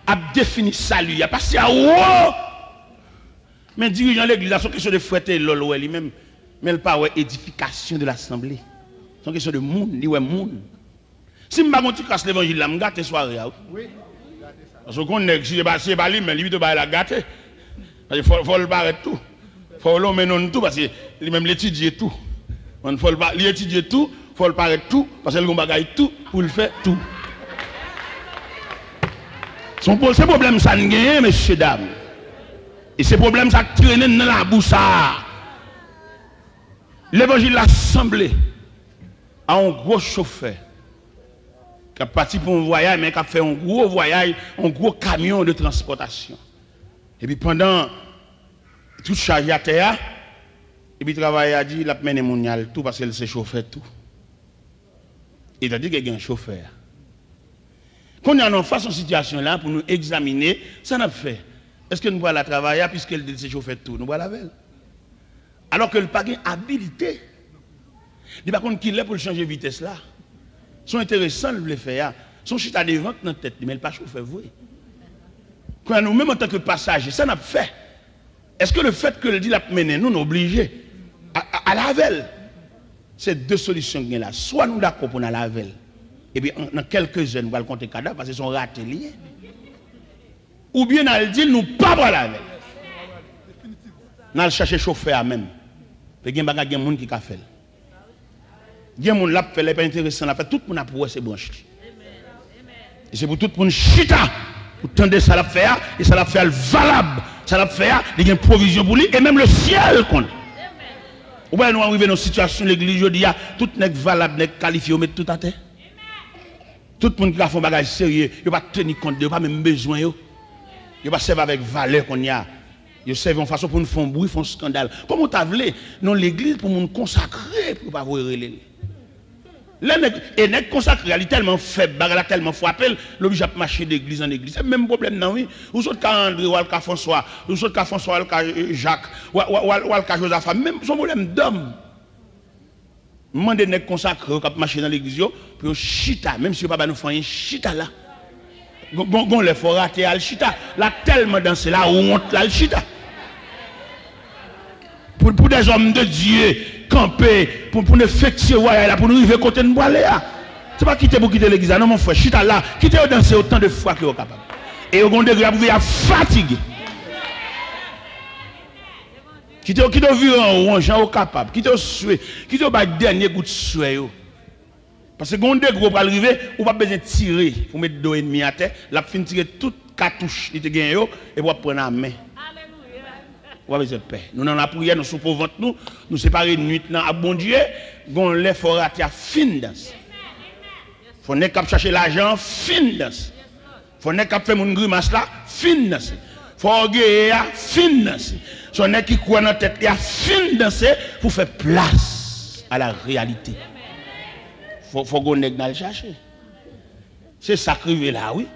a défini salut. Il a passé à haut Mais dirigeant l'église, c'est une question de fouetter l'ol lui-même. Mais elle parle édification de l'assemblée. C'est une question de monde, il ouais monde. Si je ne pas casse l'évangile, je vais gâter soirée. Oui. Parce qu'on est si je pas lui, mais lui, il va la gâter. Il faut le barrer tout. Il faut le mener tout parce que lui-même l'étudier tout. Il faut l'étudier tout, il faut le barrer tout parce que le bagaille tout pour le faire tout. Son problème, ça ne gagne, messieurs, dames. Et ces problèmes, ça traîne dans la bouche. L'évangile l'assemblée a un gros chauffeur qui a parti pour un voyage, mais qui a fait un gros voyage, un gros camion de transportation. Et puis pendant tout chargé à terre, et puis le travail a dit, il a mené mon tout parce qu'il s'est chauffé tout. Et il a dit qu'il y a un chauffeur. Quand on est en face de cette situation là pour nous examiner, ça n'a fait. Est-ce que nous voulons la travailler puisqu'elle dit que chauffeur tout, nous voulons la veille. Alors que le pas habilité. Il par contre qu'il est pour changer de vitesse là. Sont intéressants de le faire. Son chita de vente dans la tête, mais il pas chauffeur vrai. Quand nous même en tant que passagers, ça n'a fait. Est-ce que le fait que le dit l'a mené nous obligés à la veille? C'est deux solutions qu'il y a là. Soit nous d'accord pour la veille. Et bien, dans quelques heures, nous allons compter cadavres parce qu'ils sont ratés liés. Ou bien, nous allons dire, nous pas pour la veille. Nous allons chercher chauffeur même. Il y a des gens qui ont fait. Il y a des gens qui ont fait, c'est pas intéressant. Tout le monde a pour ces branches. Et c'est pour tout le monde chita. Pour tendre ça l'a faire, et ça l'a fait valable. Ça l'a fait, il y a une provision pour lui, et même le ciel compte. Ou bien nous arrivons dans une situation, l'église, je dis, tout n'est valable, n'est qualifié, on met tout à terre. Tout le monde qui a fait un bagage sérieux, il ne va pas tenir compte, il n'a pas même besoin. Il va pas servir avec valeur qu'on y a. Il servent en façon pour nous faire un bruit, faire un scandale. Comment tu as voulu dans l'église pour nous consacrer, pour ne pas vous relayer. Et n'est consacré, il est tellement faible, il est tellement frappé, l'objet de marcher d'église en église. C'est le même problème, non, oui. Ou soit André, ou François, ou soit François, ou Jacques, ou Joseph, même son problème d'homme. Demandez n'est consacré, ou marcher dans l'église, pour chita, même si pas nous faire un chita là. Gon le faut rater al chita. Là, tellement dansé là, honte là, le chita. Pour des hommes de Dieu, camper, pour nous fêter, pour nous arriver côté de boire là. C'est pas quitter pour quitter l'église, non mon frère, chita là, quitter danser autant de fois que vous capable. Et au degré vous pouvez fatiguer. Quitter vivre en haut, gens capable, quitter souhait, quitter au dernier goût de souhait. Parce que quand on pour arriver, on va besoin de tirer pour mettre deux ennemis à terre, la fin tirer toute cartouche qui te gagne et pour prendre la main. On va besoin de paix. Nous dans la prière, nous sommes pour ventre nous séparer de nuit à bon Dieu, gon les faut rater à fin danse. Faut ne cap chercher l'argent fin danse. Faut ne cap faire mon grimace là fin danse. Faut orgueil fin danse. Son nez qui court dans tête à fin danse pour faire place à la réalité. Faut qu'on le chercher. C'est ça qui est là, oui.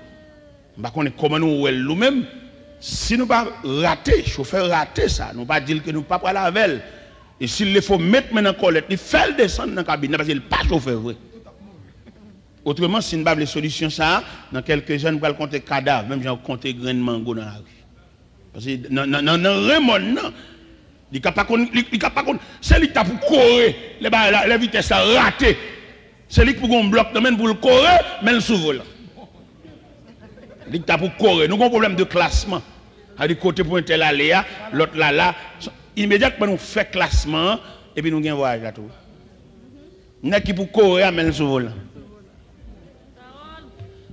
Bah, on est comment nous nous-mêmes. Si nous pas rater, chauffeur rater ça, nous pas dire que nous pas pour la veille. Et s'il faut mettre maintenant en colette, il fait descendre dans la cabine parce qu'il n'est pas chauffeur vrai. Autrement, si nous pas les solutions ça, dans quelques jeunes nous allons compter cadavres, même j'ai compté grain de mango dans la rue. Parce que dans Raymond, non. Il n'est pas c'est lui qui a pour courir, les vitesses ratées. C'est lui qui pour un bloc de pour le courir, mais le s'ouvre là. Il est pour courir. Nous avons un problème de classement. À du côté pour un tel aller, l'autre là. Immédiatement, nous faisons classement et puis nous avons un voyage là tout. Nous avons qui pour courir, mais le s'ouvre là.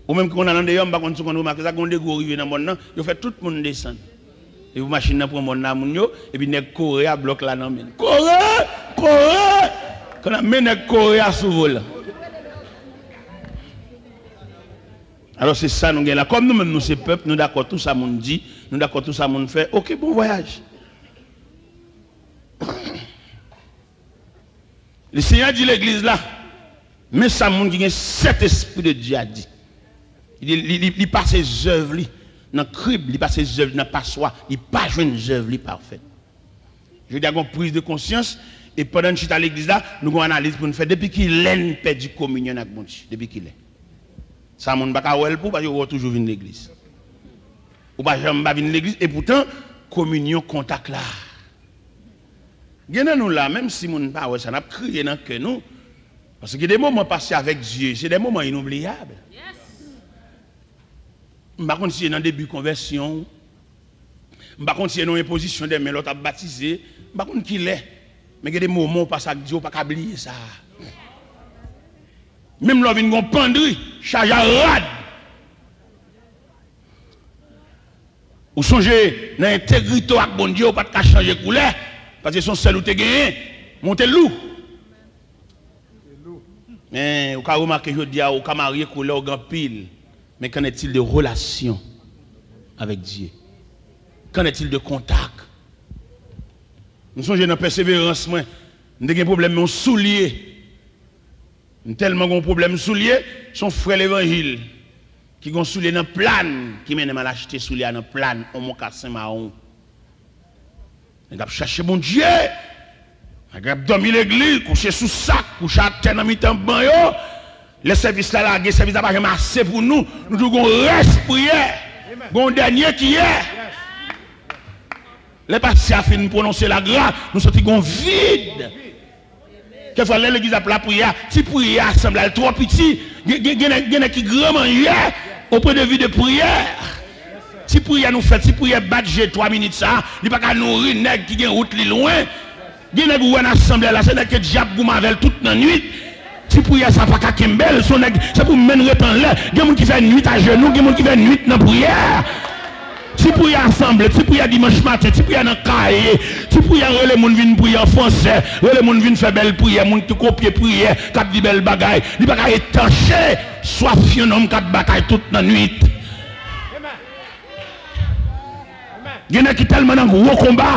Ou même quand on a dans des hommes, on a remarqué ça, quand on a des gros rivières dans le monde, il fait tout le monde descendre. Et vous machinez pour mon monde, et puis nous courir à bloc là. Courir! Quand on a courir à s'ouvre là. Alors c'est ça nous gagnons là. Comme nous-mêmes nous c'est peuple, nous d'accord tout ça monde dit, nous d'accord tout ça monde fait. OK, bon voyage. Le Seigneur dit l'église là, mais ça monde qui a cet esprit de Dieu a dit. Il passe ses œuvres dans le crible, il passe ses œuvres dans le passoire, il pas jouer une œuvre parfaite. Je veux dire une prise de conscience et pendant que je suis à l'église là, nous avons une analyse pour nous faire depuis qu'il est perdu communion avec mon Dieu, depuis qu'il est. Ça, on ne peut pas faire pour parce qu'on va toujours venir à l'église. On ne peut jamais venir à l'église. Et pourtant, communion, contact là. Nous là, même si nous pas ça n'a crié dans que nous, parce que des moments passés avec Dieu, c'est des moments inoubliables. Par contre, si dans le début de conversion, par contre, si dans imposition des mains, l'autre a baptisé, par contre, qui l'est. Mais il y a des moments où passe avec Dieu, pas oublier ça. Même là, il y a une penderie, charge à rad. Ou songez, dans l'intégrité avec bon Dieu, pas de changer de couleur, parce que son seul où tu gagné, monter loup. Mais vous avez remarqué, je dis, vous avez marié couleur au grand pile. Mais qu'en est-il de relation avec Dieu? Qu'en est-il de contact? Nous sommes dans la persévérance, nous avons un problème de soulier. Nous avons tellement de problème de soulier, son frère l'évangile, qui ont soulier dans le plan, qui mène à l'acheter soulier dans le plan, au Mont Saint-Mahon. Nous avons cherché mon Dieu. Nous avons dormi l'église, couché sous sac, couché à terre dans le les services là, les services là, pas assez pour nous. Nous devons rester prière. Bon dernier qui est. Les patients finissent de prononcer la grâce, nous sommes vide. Quelquefois, l'église a la prière, si prière semble trop petit, il y a qui grand manger auprès de vie de prière. Si prière nous fait, si prière bat 3 minutes, ça, il n'y a pas qu'à nourrir les nègres qui ont route loin. Il y a des assemblée là, c'est que diable goumavel toute la nuit. Si prière ça pas qu'à Kembel, c'est pour mener en l'air. Il y a des gens qui font nuit à genoux, il y a des gens qui font nuit dans la prière. Si prière ensemble, si prière dimanche matin, si prière dans le cahier, si prière les gens viennent prier en français, les gens viennent faire belle prière, les gens qui copient prière, qui dit belle bagaille, les bagailles étanchées, soit un homme qui bataille toute la nuit. Il y en a qui tellement dans un gros combat,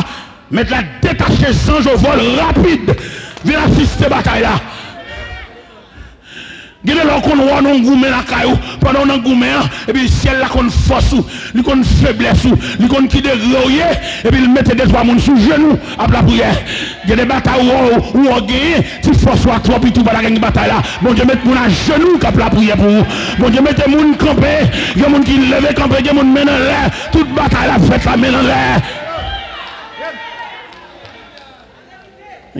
mettent la détacher sans au vol rapide, viennent assister à la bataille là. Il y a des gens qui ont un gourmet dans la caillou, pendant un gourmet, et puis le ciel là qu'on force, il qu'on faiblesse, il qu'on qui dégroye, et puis il met des trois personnes sous genoux après la prière. Il y a des batailles où on gagne, si force soit trop, puis tout va la gagner bataille là. Bon Dieu, mettez à genoux après la prière pour vous. Bon Dieu, mettez les gens camper, il y a des gens qui lèvent camper, il y a des gens qui mènent en l'air, toute bataille là, faites la main en l'air.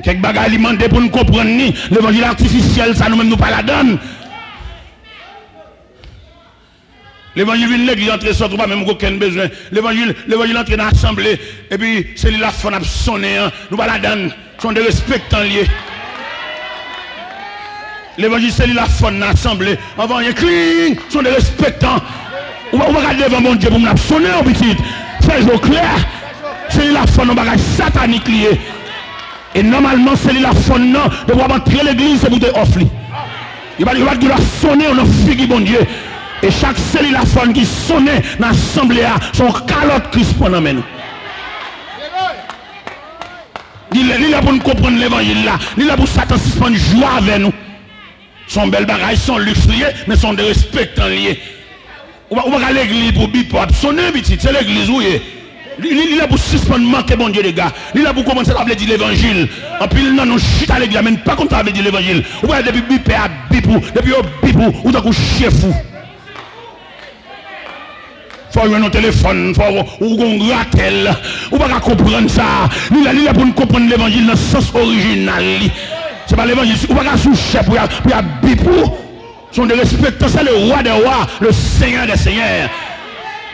Quelques bagages alimentés pour nous comprendre, l'évangile artificiel, ça nous-mêmes nous pas la donne. L'évangile vient de l'église, entrer, sortir, pas même aucun besoin. L'évangile entre dans l'assemblée, et puis c'est la femme qui a sonné, nous pas la donne, sont des respectants liés. L'évangile c'est la femme dans l'assemblée, avant il y a cling, sont des respectants. On va regarder devant mon Dieu pour nous sonner au petit. C'est jour clair, c'est la femme dans bagage satanique lié. Et normalement, c'est la faune de voir entrer l'église, c'est pour te offrir. Il va dire sonner, on a figé bon Dieu. Et chaque cellule la faune qui sonne dans l'assemblée, son calotte Christ pendant nous. Il est là pour nous comprendre l'évangile là. Il est là pour Satan suspendre joie avec nous. Son bel bagage, son luxe lié, mais son de respect lié. On va à l'église pour bipop. Sonner, petit, c'est l'église où il est. Il est là pour suspendre manquer bon Dieu les gars. Il est là pour commencer à dire l'évangile. En plus il nous chute à l'église mais pas comme ça veut dire l'évangile. Ou pas depuis bipé à bipou, depuis au bipou ou dans chef fou. Faut avoir un téléphone, faut ou un ratel. Ou pas comprendre ça. Il est là pour nous comprendre l'évangile dans le sens original. C'est pas l'évangile, ou pas sous chef pour y bipou. Sont de respectants, c'est le roi des rois, le seigneur des seigneurs.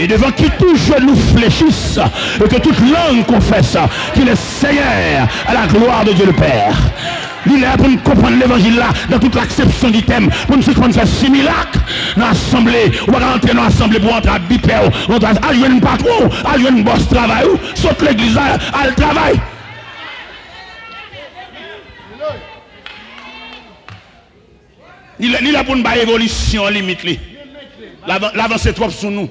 Et devant qui tout genou fléchisse, et que toute langue confesse qu'il est Seigneur à la gloire de Dieu le Père. Il est là pour nous comprendre l'évangile là, dans toute l'acception du thème, pour nous comprendre faire simulacre dans l'assemblée. On va rentrer dans l'assemblée pour entrer à Bipéo, on va aller un patron, aller un boss travail, saute l'église à le travail. Il est là pour nous faire évolution limite. L'avancée trop sur nous.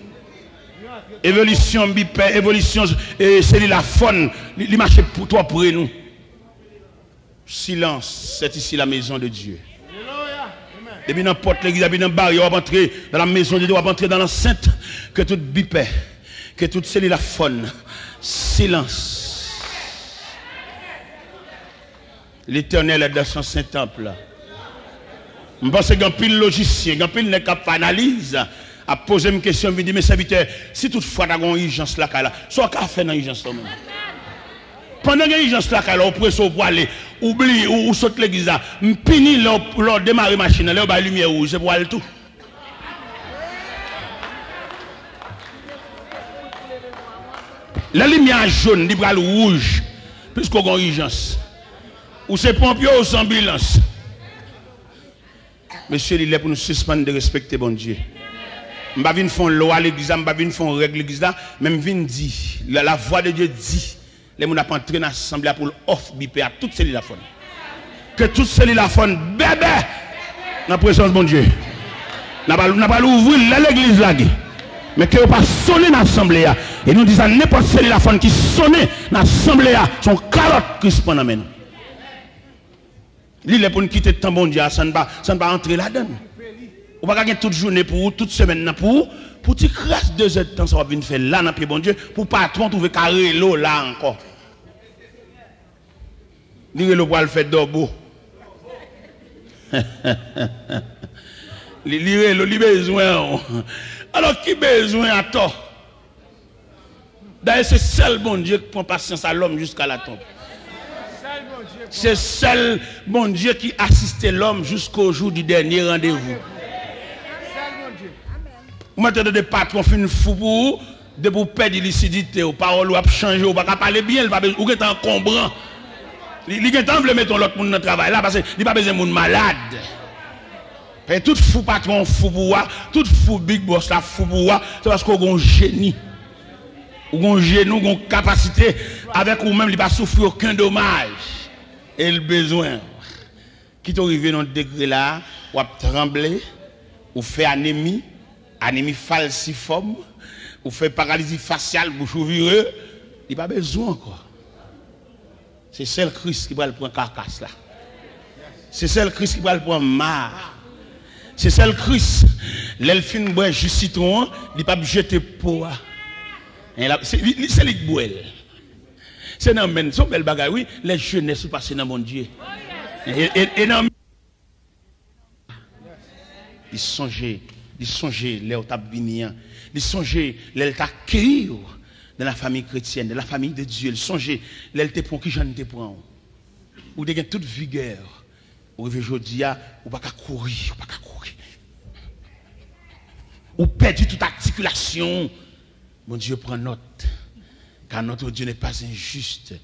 Évolution bipé, évolution, c'est la faune, il marche pour toi, pour nous. Silence, c'est ici la maison de Dieu. Et bien n'importe l'église, et bien dans barrière, on va entrer dans la maison de Dieu, on va entrer dans l'enceinte, que toute bipé, que toute c'est la faune. Silence. L'Éternel est dans son saint temple. Je pense qu'il y a un pile logicien, il y a un pile qui analyse, à poser une question, me dit, mes serviteurs, si toutefois tu as une urgence là, soit qu'à faire dans l'urgence là. Pendant qu'il y a une urgence là, on peut pour aller, oublie, ou saute l'église là, pini leur démarrer machine, là, la lumière rouge, c'est pour aller tout. La lumière jaune, la rouge, puisqu'on a une urgence. Ou c'est pompier ou sans ambulance. Monsieur, il est pour nous suspendre de respecter bon Dieu. Je ne vais pas faire loi à l'église, je ne vais pas faire règle à l'église, même je dis, la voix de Dieu dit, les gens n'ont pas entré dans l'assemblée pour l'offre bipé à toutes ces la faune. Que toutes ces la faune, bébé, dans la présence de bon Dieu. Nous n'avons pas ouvrir l'église là. Mais que vous pas sonner dans l'assemblée. Et nous disons n'importe quelle la faune qui sonne dans l'assemblée, son carotte Christ pendant nous. L'île est pour nous quitter le temps bon Dieu, ça ne va pas entrer là-dedans. On va gagner toute journée pour vous, toute semaine pour tu grâce 2 heures de temps, ça va venir faire là dans le pied bon Dieu, pour patron trouver carré l'eau là encore. L'île le poil fait d'orbeau. L'île le besoin. Alors qui besoin à toi? D'ailleurs, c'est seul bon Dieu qui prend patience à l'homme jusqu'à la tombe. C'est seul bon Dieu qui assiste l'homme jusqu'au jour du dernier rendez-vous. Vous mettez des patrons fin fou pour vous, de vous perdre l'illucidité, aux paroles, ou à changer, ou pas parler bien, ou êtes encombrant. Il est en train de mettre l'autre monde dans le travail là, parce qu'il n'y a pas besoin de monde malade. Et tout fou patron fou pour vous, tout fou big boss là fou pour vous, c'est parce qu'on a un génie. Ou un génie, ou une capacité, avec ou même il ne va pas souffrir aucun dommage. Et le besoin, qui t'arrive dans le degré là, ou à trembler, ou fait anémie falciforme, ou fait paralysie faciale, bouche ouvreuse, il n'y a pas besoin encore. C'est seul Christ qui va le prendre carcasse là. C'est seul Christ qui va le prendre marre. C'est seul Christ, l'elfine boit jus citron, il ne pas jeter pour. C'est lui qui boit. C'est dans le son bel bagage, oui, les jeunes sont passés dans mon Dieu. Et dans ils songeaient, les otabiniens, ils songeaient, les accueillir dans la famille chrétienne, dans la famille de Dieu, ils songeaient, les te prend qui j'en te prends. Ou de toute vigueur, ou aujourd'hui, ou pas qu'à courir, ou pas qu'à courir. Ou perdu toute articulation. Mon Dieu prend note. Car notre Dieu n'est pas injuste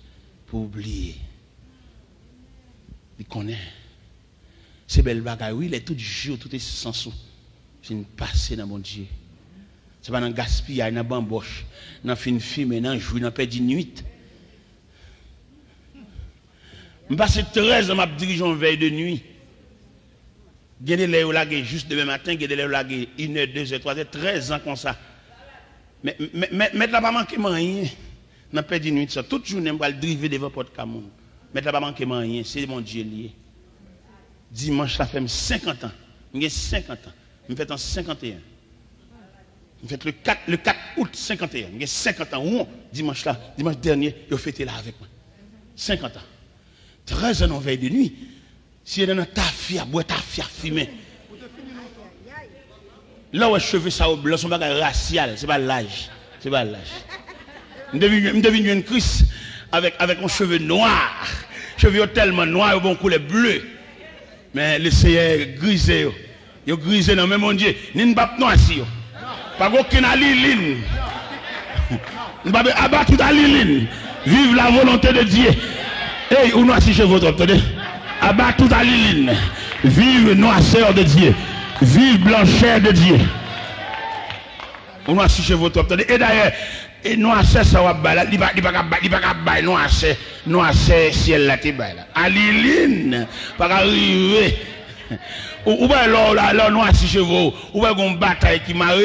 pour oublier. Il connaît. C'est belle bagaille. Oui, il est tout jour, tout est sans sous. C'est une passée dans mon Dieu. C'est pas dans le gaspillage, dans la bamboche, dans la fin film, dans le jour, dans la perte de nuit. Je passe 13 ans à diriger en veille de nuit. Il y a des lèvres laguées juste demain matin, il y a des lèvres laguées 1 heure, 2 heures, 3 heures, 13 ans comme ça. Mais là, pas manquer rien. Dans la perte de nuit, toute journée, je vais le driver devant porte Cameroun. Mais là, pas manquer rien, c'est mon Dieu lié. Dimanche, ça fait 50 ans. J'ai 50 ans. Je fais en 51. Je fais le 4 août 51. J'ai 50 ans. Dimanche dernier, je fêté là avec moi. 50 ans. 13 ans en veille de nuit. Si elle est dans ta fille, boire ta fille fumée. Là où les cheveux ça au blanc, son bagage racial, c'est pas l'âge. C'est pas l'âge. Je devine une Christ avec un cheveu noir. Cheveux tellement noirs, bon couleur bleue. Mais le Seigneur grisé. Yo grisé dans même mon Dieu. Ni ne pas noir si. Pas aucune aliline. Ne pas abattre toute aliline. Vive la volonté de Dieu. Hey, ou noir si cheveux attendez. Abattre toute aliline. Vive noirceur de Dieu. Vive blancheur de Dieu. Ou noir si cheveux attendez. Et d'ailleurs, et noirceur ça va bala, il pas noirceur ciel là t'es bala. Aliline pas arriver. Ou bien là noir si cheveux, ou bien une bataille qui marre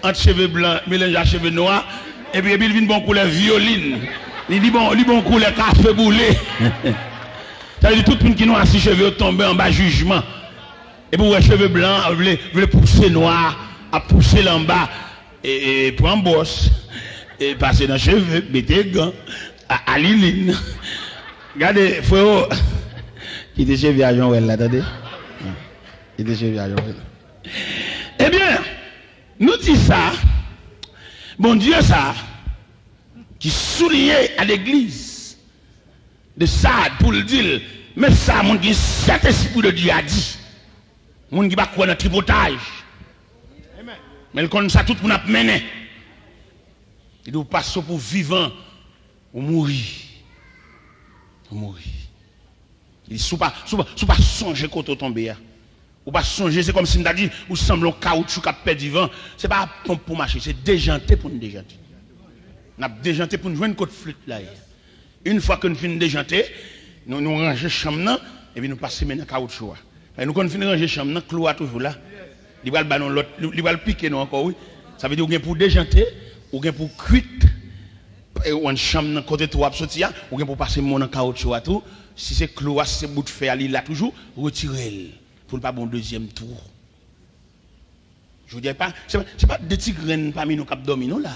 entre cheveux blancs mélange à cheveux noirs et puis il vient bon couleur violine. Il dit bon couleur café boulé. Ça veut dire tout le monde qui noir si cheveux tomber en bas jugement. Et pour les cheveux blancs, veut pousser noir, à pousser en bas et prendre bosse et passer dans les cheveux, mettez gants à Liline. Regardez, frérot, qui était chez Viajon, attendez. Il était chez Eh bien, nous disons ça, bon Dieu ça, qui soulignait à l'église de ça pour le dire, mais ça, mon Dieu, cet esprit de Dieu a dit, mon Dieu va croire dans le tripotage. Mais le comme ça, tout le monde a mené. Il doit passer pour vivant ou mourir. Ou mourir. Il dit, si vous pas songer quand vous tombez. Ou pas songer, c'est comme si on a dit, ou semble un caoutchouc qui a perdu du vent. Ce n'est pas pour marcher, c'est déjanter pour nous déjanter. On a déjanté pour nous jouer une côte flûte là. Une fois que nous finissons de déjanter, nous rangeons la chambre et puis nous passons maintenant le caoutchouc. Et nous, quand nous finissons de ranger la chambre, le clou est toujours là. Il va le piquer nous encore, oui. Ça veut dire qu'on pour déjanter, ou pour cuite, ou une chambre côté trois sortir, ou pour passer mon caoutchouc à tout. Si c'est clou, si c'est bout de fer, il là toujours, retirez-le. Pour ne pas bon deuxième tour. Je vous dis pas, c'est pas des petits graines parmi nos cap domino là.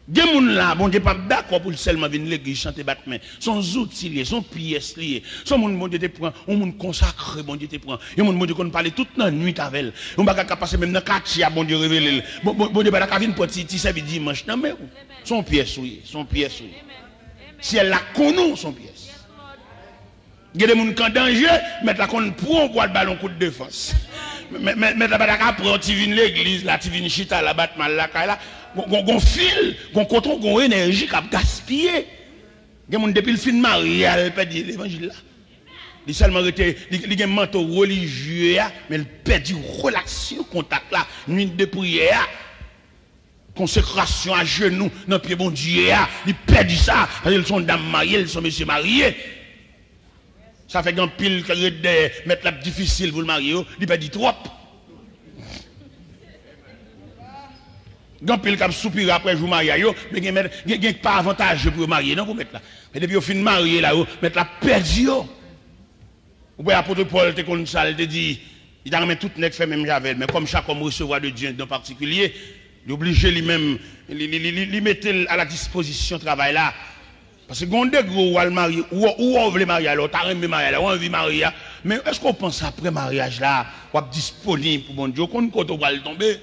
Des gens là, bon Dieu pas d'accord pour seulement venir l'église chanter battre main. Son outils liés, son pièces liées. Son monde bon Dieu te prend, on monde consacré bon Dieu te prend. Et monde bon Dieu qu'on parle toute la nuit avec elle. On va pas passer même dans quartier bon Dieu révéler. Bon Dieu pas la venir pour ti servir dimanche non mais son pièce oui, son pièce oui. Si elle la connaît son pièce. Il y a des gens qui sont en danger, mettre la qu'on prend pour le ballon coup de défense. Mettre la balle après, tu viens l'église, là, tu viens chita, la battre mal, là, on fil, on coton, on énergie qui a gaspillé. Il y a des gens depuis le film Marie, elle perd l'évangile là. Il seulement été, il y a un manteau religieux, mais il perd du relation, contact là, nuit de prière. Consécration à genoux, dans le pied bon Dieu, il perd ça, ils sont dames mariées, ils sont messieurs mariés. Ça fait qu'un pile que de mettre la difficile pour le marier, il perd trop. Grand pile qui soupir après vous marier, mais il n'y a pas avantage pour marier, non, pour mettre là. Mais depuis au fin de marier là, mettre la perdu. Ou bien l'apôtre Paul te comme ça, il te dit, il a remis tout net fait même javel, mais comme chaque homme recevoir de Dieu en particulier, il est obligé lui-même, il mettre à la disposition travail là. Parce que quand on est gros ou on marier, ou on veut marier, alors on veut marier, ou on veut marier, mais est-ce qu'on pense après mariage là, ou disponible pour bon Dieu, qu'on va le tomber,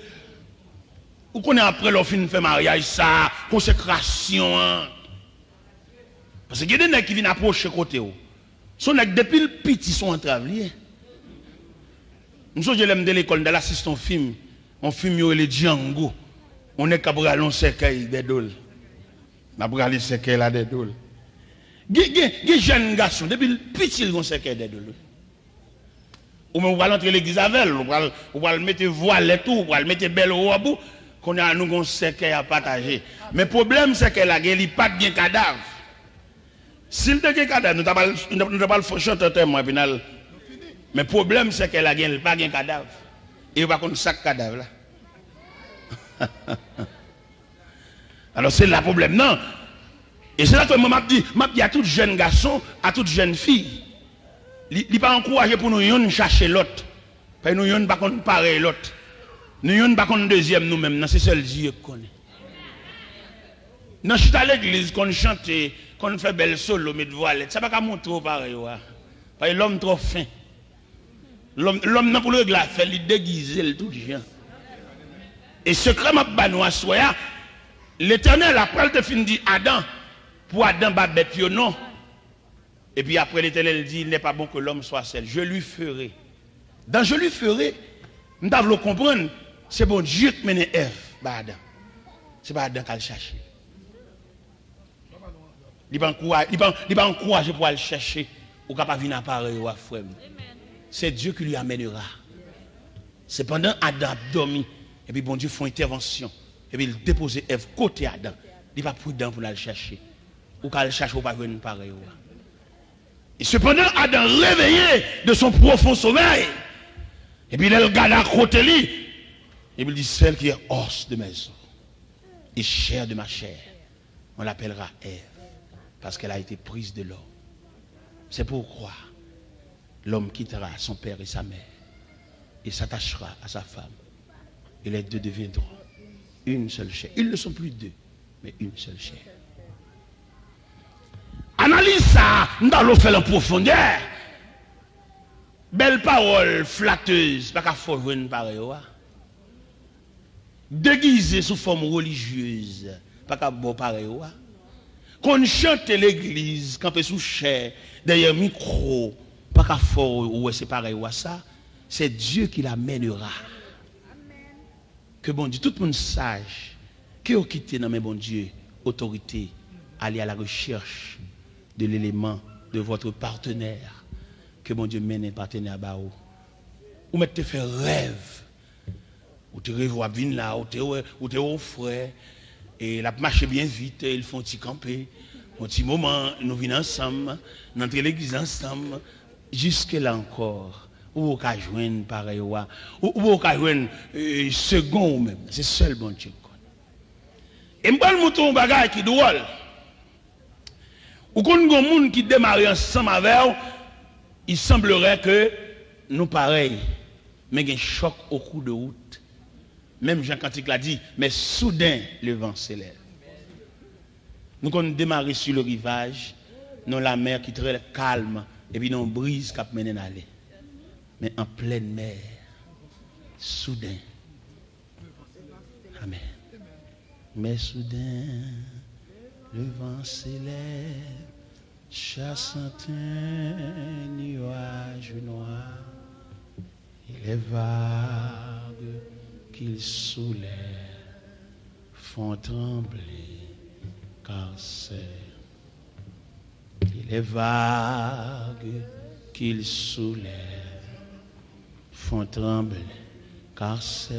ou qu'on est après leur fin de faire mariage ça, consécration, parce que il y a des gens qui viennent approcher côté où, sont depuis le petit sont en travail. Nous sommes de l'école de l'assistant film, on filme les Django, on est capable de cercueil des dôles. On va aller cercueil là des dôles. Les jeunes garçons, depuis le petit, ils vont cercueil des dôles. Ou on va entrer l'église avec elle, on va le mettre voile et tout, on va le mettre belle robe, qu'on a nous un cercueil à partager. Mais le problème, c'est qu'elle a pas de cadavre. S'il y a un cadavre, nous n'avons pas le chanter témoin final. Mais le problème, c'est qu'elle a pas de cadavre. Et on va contre chaque cadavre là. Alors c'est là le problème, non? Et c'est là que moi m'a dit à tout jeune garçon, à toute jeune fille, il n'est pas encouragé pour nous chercher l'autre. Parce que nous ne pas pareil l'autre. Nous ne pas deuxième nous-mêmes, c'est seul Dieu qui connaît. Nous sommes à l'église, qu'on chante, qu'on fait belle solo, mais de voilette, ça ne va pas montrer pareil. Parce que l'homme trop fin. L'homme n'a pour le glas, il déguise le tout gens. Et secrètement, l'Éternel, après, il fin dit Adam, pour Adam, pas bête, non. Et puis après, l'Éternel dit il n'est pas bon que l'homme soit seul. Je lui ferai. Dans je lui ferai, nous devons comprendre, c'est bon Dieu qui mène Ève, Adam. C'est pas Adam qui a le cherché. Il ne va pas encourager pour aller chercher, ou capable de venir pareil ou à frère. C'est Dieu qui lui amènera. C'est pendant Adam a dormi, et puis bon Dieu fait une intervention. Et puis il dépose Ève côté Adam. Il va prudent pour aller chercher. Ou qu'elle cherche ou pas venir pareil. Et cependant, Adam réveillé de son profond sommeil. Et puis il regarde à côté lui. Et puis il dit, celle qui est os de mes os et chair de ma chair, on l'appellera Ève. Parce qu'elle a été prise de l'homme. C'est pourquoi l'homme quittera son père et sa mère et s'attachera à sa femme. Et les deux deviendront une seule chair. Ils ne sont plus deux, mais une seule chair. Analyse ça, nous allons faire en profondeur. Belle parole flatteuse, pas qu'à faut joindre pareil. Déguisé sous forme religieuse, pas qu'à bon pareil. Qu'on chante l'église, quand on sous chair, derrière micro, pas qu'à faut ou c'est pareil ça, c'est Dieu qui l'amènera. Que bon Dieu, tout le monde sache que vous quittez dans mes bon Dieu, autorité, aller à la recherche de l'élément de votre partenaire. Que bon Dieu mène un partenaire à vous. Ou mettez faire rêve. Ou te revois venir là, ou te au frère. Et la marche bien vite, ils font petit camper. Un petit moment, nous venons ensemble, nous entrons l'église ensemble. Jusque là encore. Ou vous pouvez joindre pareil. Ou vous pouvez joindre second ou même. C'est seul bon Dieu. Et je vais vous montrer un bagage qui est drôle. Ou quand nous avons des gens qui démarrent ensemble avec vous, il semblerait que nous pareil, mais il y a un choc au cours de route. Même Jean Cantique l'a dit, mais soudain le vent s'élève. Nous avons démarré sur le rivage, nous la mer qui est très calme, et puis nous avons brise qui mène à aller. Mais en pleine mer, soudain. Amen. Mais soudain, le vent s'élève, chassant un nuage noir, et les vagues qu'il soulève font trembler, car c'est. Et les vagues qu'il soulève font trembler, car c'est.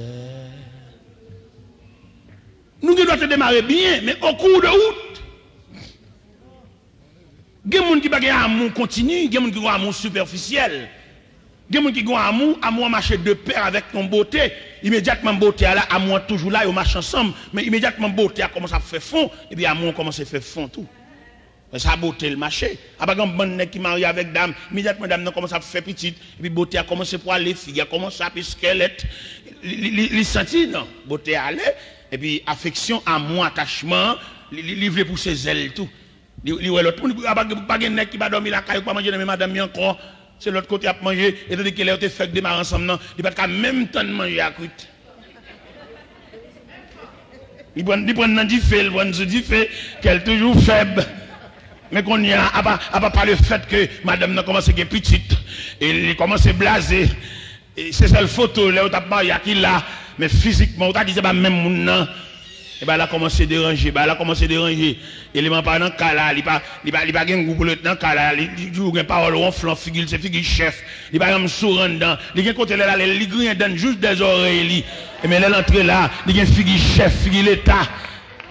Nous devons démarrer bien, mais au cours de route, il y a des gens qui ont un amour continu, il y a des gens qui ont un amour superficiel. Il y a des gens qui ont un amour marcher de pair avec ton beauté. Immédiatement, beauté là, amour toujours là, ils marchent ensemble. Mais immédiatement, beauté a commencé à faire fond, et puis amour commence à faire fond tout. Ça beauté le marché. Après, quand bon qui marie avec dame, immédiatement, dame commence à faire petite, et puis beauté a commencé pour aller, fille a commencé à faire squelette. Il sentit, non, beauté a allé. Et puis, affection, amour, attachement, il veut pour ses ailes, tout. Il voit l'autre, il n'y a pas de nez qui va dormir la caille, pas manger, mais madame, encore, c'est l'autre côté à manger, et tandis qu'il a été fait démarrer ensemble, il n'y a pas de même temps de manger à côté. Il prend dans du fait, il prend du fait, qu'elle est toujours faible. Mais qu'on y a, à part par le fait que madame n'a commencé à être petite, et il commence à blaser, et c'est celle photo, là, où tu as marié à qui là, mais physiquement, tu as dit, c'est pas même mon et bien, elle a commencé à déranger, Et les pas dans le cas là, il pas un groupe dans le cas là, il joue une parole en flanc, figure, c'est figure chef. Il pas un sourd dedans. Il y a un côté là, il grille dans juste des oreilles. Et mais l'entre là, il y a une figure chef, figure l'État.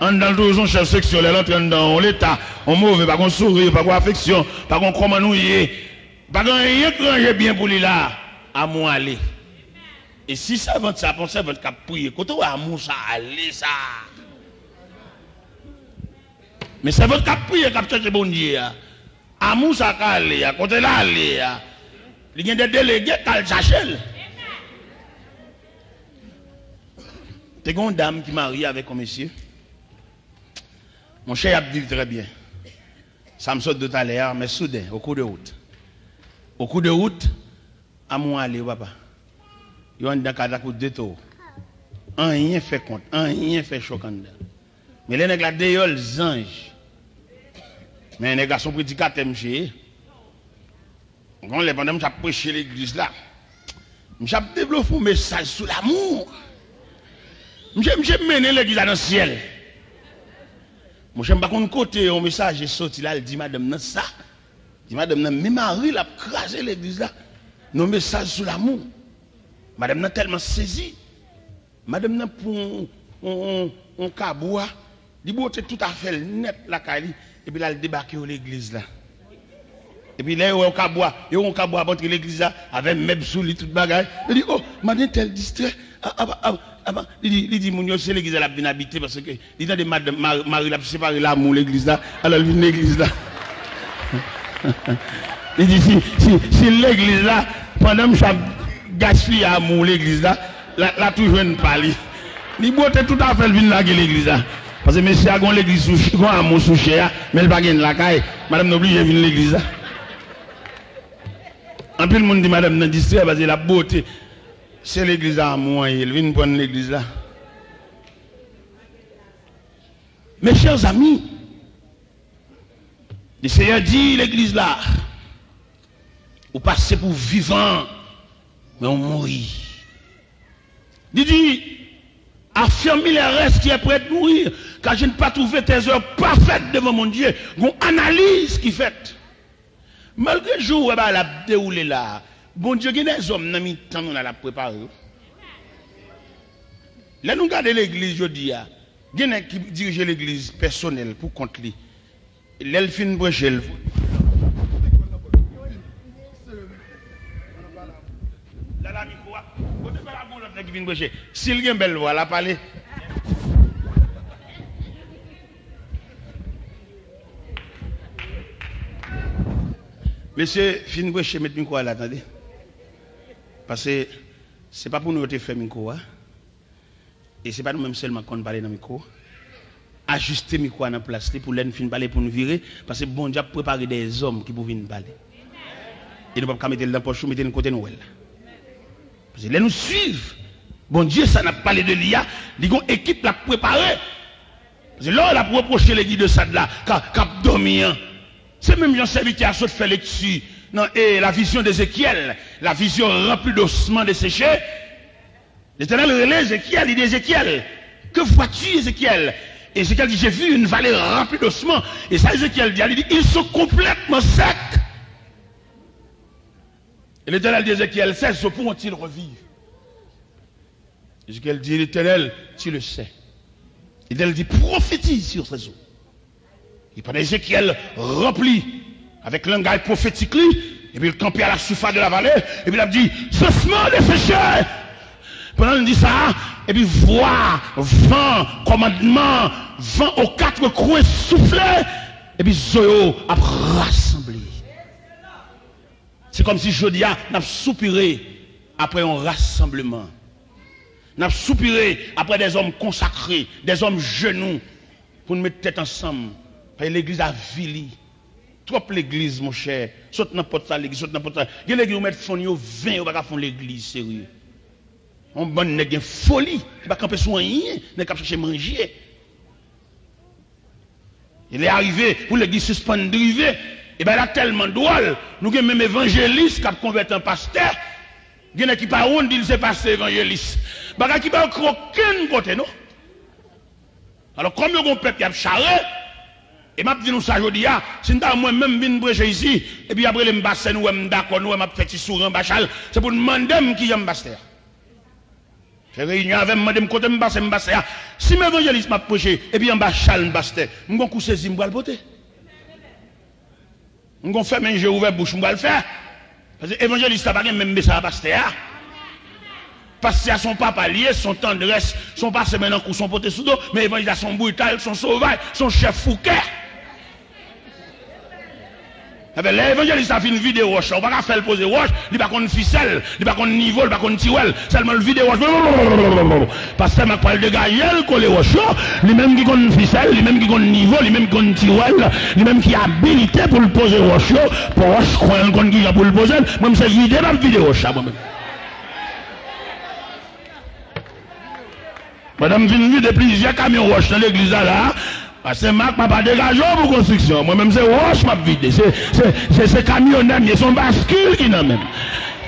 En dans le dos, chef section, elle entre dans l'État. On mauvais, pas qu'on sourire, pas qu'on affection, pas qu'on comment nous y est. Pas qu'on rien que bien pour lui là, à moi aller. Et si ça va, ça pense votre cap prier. Quand on a amour, ça aller, ça. Mais c'est votre cap prier, cap chercher bon Dieu. Amour, ça aller, à côté là, aller. Il y a des délégués qui ont cherché. Tu as une dame qui marie avec un monsieur. Mon cher a dit très bien. Ça me saute de tout à l'heure, mais soudain, au cours de route. Au cours de route, amour aller, papa. Il y a un cadre pour deux tours. Rien fait compte, rien fait choquant. Mais les nègres là, les anges. Mais les gars sont prédicateurs, monsieur. Quand les pendant que prêché l'église là, je développe un message sur l'amour. Je mène l'église dans le ciel. Je ne sais pas côté un message est sorti là, il dit madame non ça. Il dit madame non, mais Marie l'a crasé l'église là. Nos messages sur l'amour. Madame n'a tellement saisi. Madame n'a pour un caboua. Il botte tout à fait net la cali. Et puis là, elle débarque à l'église là. Et puis là, il y a un caboua. Il y a un caboua à l'église là. Avec même sous lui, tout bagage. Il dit, oh, madame tel distrait. Il dit, mon c'est l'église là, bien habité parce que il dit, madame Marie l'a séparé l'amour l'église là. Alors, il vient l'église là. Il dit, si l'église là, pendant que je gaspille l'amour l'église là, la toujours une parler. Il botte tout à fait le vin l'église là. Parce que monsieur a l'église sous un amour sous cher, mais elle va gagner la caille. Madame n'oblige de venir l'église là. En plus, le monde dit madame dans distrait parce que la beauté, c'est l'église à moi, il vient prendre l'église là. Mes chers amis, le Seigneur dit l'église là, vous passez pour vivant, mais on mourit. Il dit, affirme les restes qui est prêt de mourir, car je n'ai pas trouvé tes heures parfaites devant mon Dieu. Une analyse qui fait. Malgré le jour où elle a déroulé là, bon Dieu, il y a des hommes qui ont mis la préparé. Là, nous regardons l'église, je dis, il y a qui dirige l'église personnelle pour compte lui. L'elfine Brechel. Là, la micro, vous devez la boule qui vient Brechel. S'il y a une belle voix, la parler. Monsieur, fin Brechel, mettez micro là, attendez. Parce que ce n'est pas pour nous te faire micro. Et ce n'est pas nous-mêmes seulement qu'on parle dans le micro. Ajuster le micro à la place pour les fin parler pour nous virer. Parce que bon Dieu a préparé des hommes qui peuvent venir parler. Et nous ne pouvons pas mettre dans la poche, mettre dans le côté de nous. Parce que là nous suivent. Bon Dieu, ça n'a pas parlé de l'IA. Il y a une équipe qui l'a préparé. Parce que là, on a reproché les guides de ça là, cap dormir. C'est même un serviteur qui a fait lecture. Non, et la vision d'Ézéchiel, la vision remplie d'ossements desséchés. L'Éternel relève Ézéchiel, il dit Ézéchiel, que vois-tu Ézéchiel? Ézéchiel dit, j'ai vu une vallée remplie d'ossements. Et ça, Ézéchiel dit, ils sont complètement secs. Et l'Éternel dit, Ézéchiel, ces eaux pourront-ils revivre? Ézéchiel dit, l'Éternel, tu le sais. L'Éternel dit, prophétise sur ces eaux. Et pendant Ézéchiel rempli avec langage prophétique, et puis il campait à la surface de la vallée, et puis il a dit, cessement desséché. Pendant il dit ça, et puis voix, vent, commandement, vent aux quatre coins soufflé, et puis Zoyo a rassemblé. C'est comme si Jodia n'a soupiré après un rassemblement. N'a soupiré après des hommes consacrés, des hommes genoux, pour nous mettre tête ensemble. Parce que l'église a vili. Trop l'église, mon cher. Saute n'importe ça, l'église, saute n'importe ça. Il y a l'église où mettre fond, 20, on va pas faire l'église, sérieux. On bonne nèg folie, il va camper sur rien, n'est pas chercher manger. Il est arrivé pour l'église suspendre drivé, et ben là tellement drôle, nous avons même évangéliste qui a converti en pasteur, il y en a qui pas honte dit c'est pasteur évangéliste. Baga qui pas aucun côté non. Alors comme on peuple qui a charré, et m'a dit nous ça jodi a, si moi même vinn prêcher ici, et puis après les m'basse nous d'accord nous m'a fait sourire en bachal, c'est pour demander qui est pasteur. J'ai réunion avec moi, je me côté m'basse. Si mes évangélistes m'a prêché, et puis en bas chal m'basse, m'gon coup saisi m'bral poter. M'gon fait manger j'ai ouvert bouche m'bral faire. Parce que évangéliste pas même message à pasteur. Parce que son papa lié, son tendresse, son passé maintenant coup son poté sous dos, mais évangéliste son brutal, son sauvage, son chef fouquet. L'évangéliste a fait une vidéo roche, on va pas faire le poser roche, il va qu'on ficelle, il va qu'on niveau, il va qu'on tirel, seulement le vidéo roche. Parce que m'a parlé de gaïel collé roche, lui même qui qu'on ficelle, lui même qui qu'on niveau, lui même qui qu'on tirel, lui même qui a habilité pour le poser roche, pour roche croire qu'on qui a pour le poser, même c'est vidéo dans vidéo roche moi-même. Madame vient de plusieurs camions roche dans l'église là. Parce que Marc n'a pas dégagé pour construction. Moi-même, c'est roche m'a vidé. C'est camionneur, mais son bascule qui n'a même.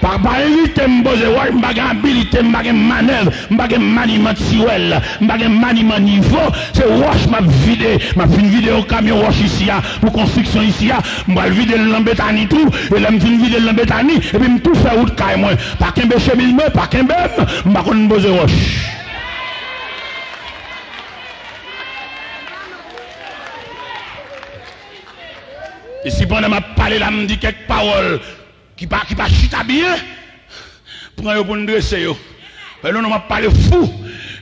Par éviter me poser roche, je n'ai habilité, je n'ai manœuvre, je n'ai maniement tiwel, je n'ai maniement niveau. C'est roche m'a vidé. M'a fait une vidéo camion roche ici, pour construction ici. Je vais vider l'embêtani tout. Et là, je vais vider l'embêtani. Et puis, je tout faire route caille moi. Pas qu'un béché mille, pas qu'un bœuf, je ne vais pas poser roche. Et si pendant m'a parlé là, me dit quelques paroles qui pas chita bien, prends-le pour nous dresser. Mais là, on m'a parlé fou,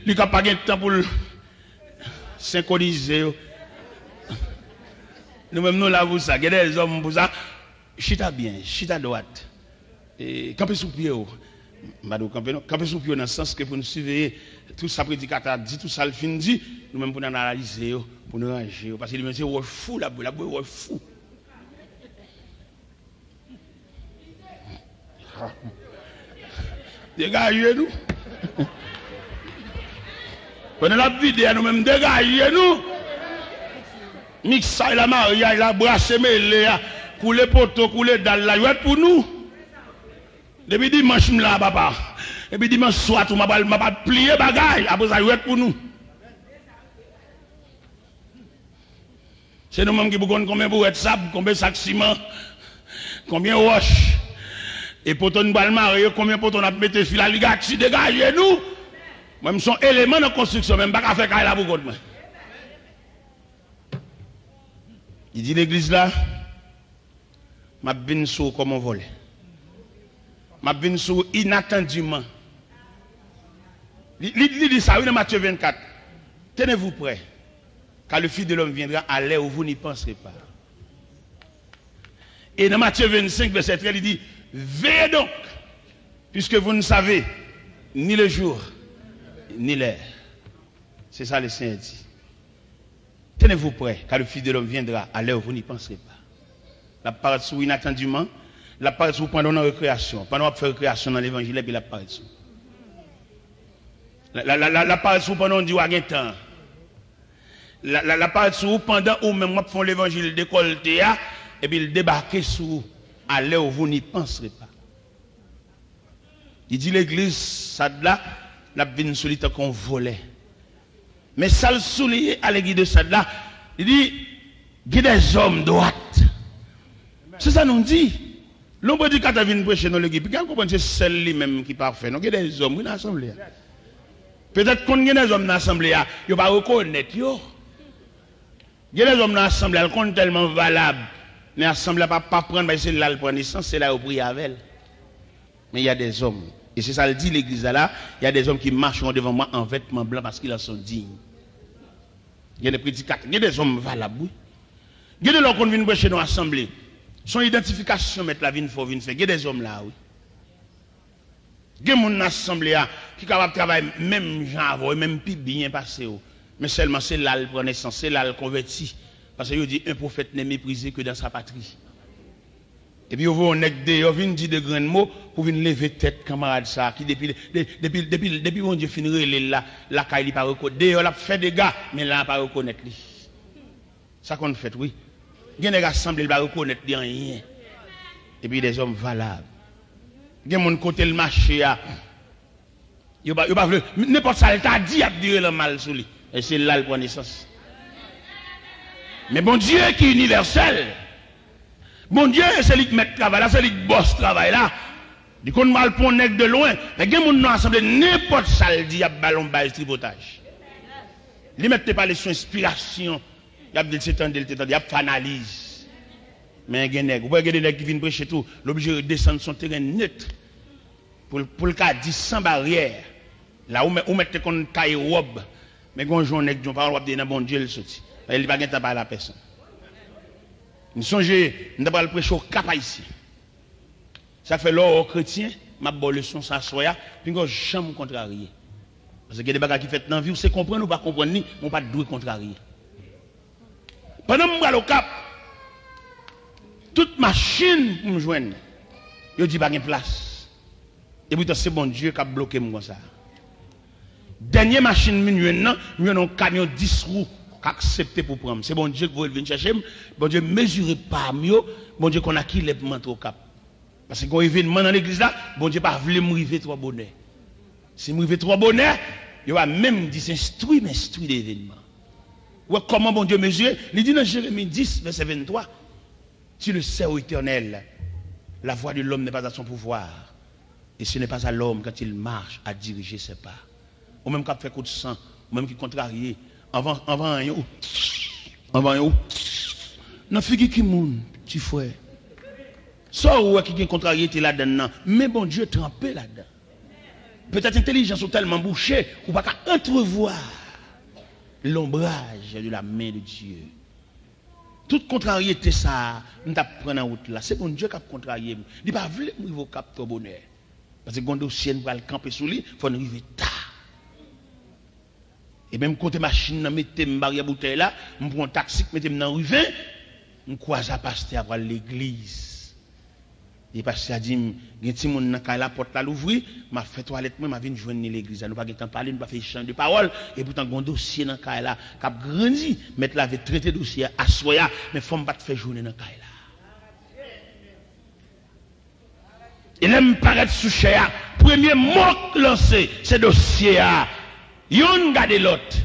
il n'a pas de temps pour synchroniser. Nous-mêmes, nous là, pour ça, il y a des hommes pour ça, chita bien, chita droite. Et camper sous pied. Camper sous pied dans le sens que pour nous surveiller, tout ça, prédicateur dit, tout ça, le fin dit, nous-mêmes pour nous analyser, pour nous ranger. Parce que c'est fou, la boue est fou. Dégagez-nous. Pendant la vidéo, nous-mêmes dégagez-nous. Mixa la Maria, la brasse mêlée, couler poteau, couler dalle, la pour nous. Depuis dimanche, là, papa. Depuis dimanche soir, tu m'as pas plié bagaille. Après ça, il pour nous. C'est nous-mêmes qui pouvons combien pour être sable, combien de sacs ciment, combien de roches. Et pour ton balle marié, combien pour ton a mis fil à ligati, dégagez-nous. Même son élément de construction, même pas qu'à faire la pour moi. Il dit l'église là, m'a bin sou comme on vole. M'a bin sou inattendument. Il dit ça, oui, dans Matthieu 24. Tenez-vous prêts, car le Fils de l'homme viendra à l'heure où vous n'y penserez pas. Et dans Matthieu 25, verset 13, il dit, veillez donc, puisque vous ne savez ni le jour, ni l'heure. C'est ça le Seigneur dit. Tenez-vous prêts, car le Fils de l'homme viendra à l'heure où vous n'y penserez pas. La parole sous inattendument, la parole sous pendant la récréation. Pendant qu'on fait récréation dans l'évangile, et puis la parole sous. La parole sous pendant on dit à temps. La parole sous pendant où même on fait l'évangile décolleté, et puis il débarque sous à l'heure où vous n'y penserez pas. Il dit l'église, ça de là, la vie solitaire qu'on volait. Mais ça le souligne à l'église de Sadla, il dit, il y a des hommes droites. C'est ça nous dit. L'homme dit quand tu viens prêcher dans l'église, puis quand on c'est celle lui-même qui est parfait. Donc il y a des hommes dans l'assemblée. Peut-être qu'on y a des hommes dans l'assemblée, ils ne vont pas reconnaître. Il y a des hommes dans l'assemblée, ils sont tellement valables. Mais l'assemblée ne va pas prendre, mais c'est là le prendre naissance, c'est là où prie avec elle. Mais il y a des hommes. Et c'est ça le dit l'église là, il y a des hommes qui marcheront devant moi en vêtements blancs parce qu'ils en sont dignes. Il y a des prédicateurs, il y a des hommes valables, oui. Il y a des gens qui viennent prêcher dans l'assemblée. Son identification, mettre la vie, il faut venir faire. Il y a des hommes là, oui. Il y a des gens dans l'assemblée qui sont capables de travailler même genre, même plus bien passé. Mais seulement c'est là le prend naissance, c'est là le converti. Parce qu'il dit un prophète n'est méprisé que dans sa patrie. Et puis, on vient dire de grands mots pour venir lever tête, camarade, ça, qui depuis mon Dieu finit la caille, il pas reconnaître. D'ailleurs, il a fait des gars, mais là, il pas reconnaître. Ça qu'on fait, oui. Il y a des gars assemblés, il va reconnaître rien. Et puis, des hommes valables. Il y a mon côté le marché, il va n'importe ça, il t'a dit, il a dit le mal sur lui. Et c'est là le point naissance. Mais bon Dieu qui est universel. Bon Dieu, c'est lui qui met le travail là, c'est lui qui bosse le travail là. Du coup, on mal pour nègre de loin. Mais il y a des gens dans l'assemblée, n'importe ça, il dit, il y a ballon bas tripotage. Il met pas les inspiration. Il y a des tétans, il y a analyse. Mais il y a des nègres qui viennent prêcher tout, l'obligé de descendre son terrain net. Pour le cas, 10 sans barrière. Là où on met qu'on taille robe. Mais quand on joue un nègre, on parle de bon Dieu, il sorti. Il n'y a pas de temps à la personne. Nous songeons, nous avons le prêcher au cap ici. Ça fait l'or chrétien, ma bonne leçon, ça soit, puis nous jamais contrarié. Parce qu'il y a des bagages qui fait dans la vie, c'est comprendre ou pas comprendre, ni, on pas doué contrarier. Pendant que je vais au cap, toute machine pour me joindre, je dis pas de place. Et puis c'est bon Dieu qui a bloqué moi ça. Dernière machine, nous avons un camion 10 roues. Accepter pour prendre. C'est bon Dieu qui veut venir chercher. Bon Dieu mesurer pas mieux. Bon Dieu qu'on a qui les montre au cap. Parce que quand il événement dans l'église là, bon Dieu pas voulu me river trop bonheur. Si me river trop bonheur, il va même dit instruire l'événement. Ouais, comment bon Dieu mesurer? Il dit dans Jérémie 10 verset 23. Tu le sais ô Éternel, la voix de l'homme n'est pas à son pouvoir. Et ce n'est pas à l'homme quand il marche à diriger ses pas. Ou même quand il fait coup de sang, ou même qui contrarie. Avant un ou non figure qui moun petit frère ça ou qui est contrariété là-dedans mais bon Dieu trempé là-dedans peut-être intelligence ou tellement bouchée ou pas qu'à entrevoir l'ombrage de la main de Dieu. Toute contrariété ça nous t'a prendre en route là c'est bon Dieu qui a contrarié il pas voulu me cap trop bonheur parce que quand dossier va le camper sous lui faut nous arriver tard. Et même côté machine, je mets une barrière bouteille là, je prends un taxi, je mets dans la rue 20, je croise à pasteur à l'église. Et parce qu'il a dit, il y a des gens qui ont la porte là l'ouvrir, m'a fait toilette, moi, m'a venu joindre l'église. Nous pas de temps parler, nous pas fait échange de paroles. Et pourtant, il y a un dossier dans le cas là, qui a grandi, mettre là, avec traité dossier à soya, mais il faut pas faire journée dans le cas là. Et là, me paraît sous cher, premier mot lancé, c'est dossier là. Yon garde l'autre.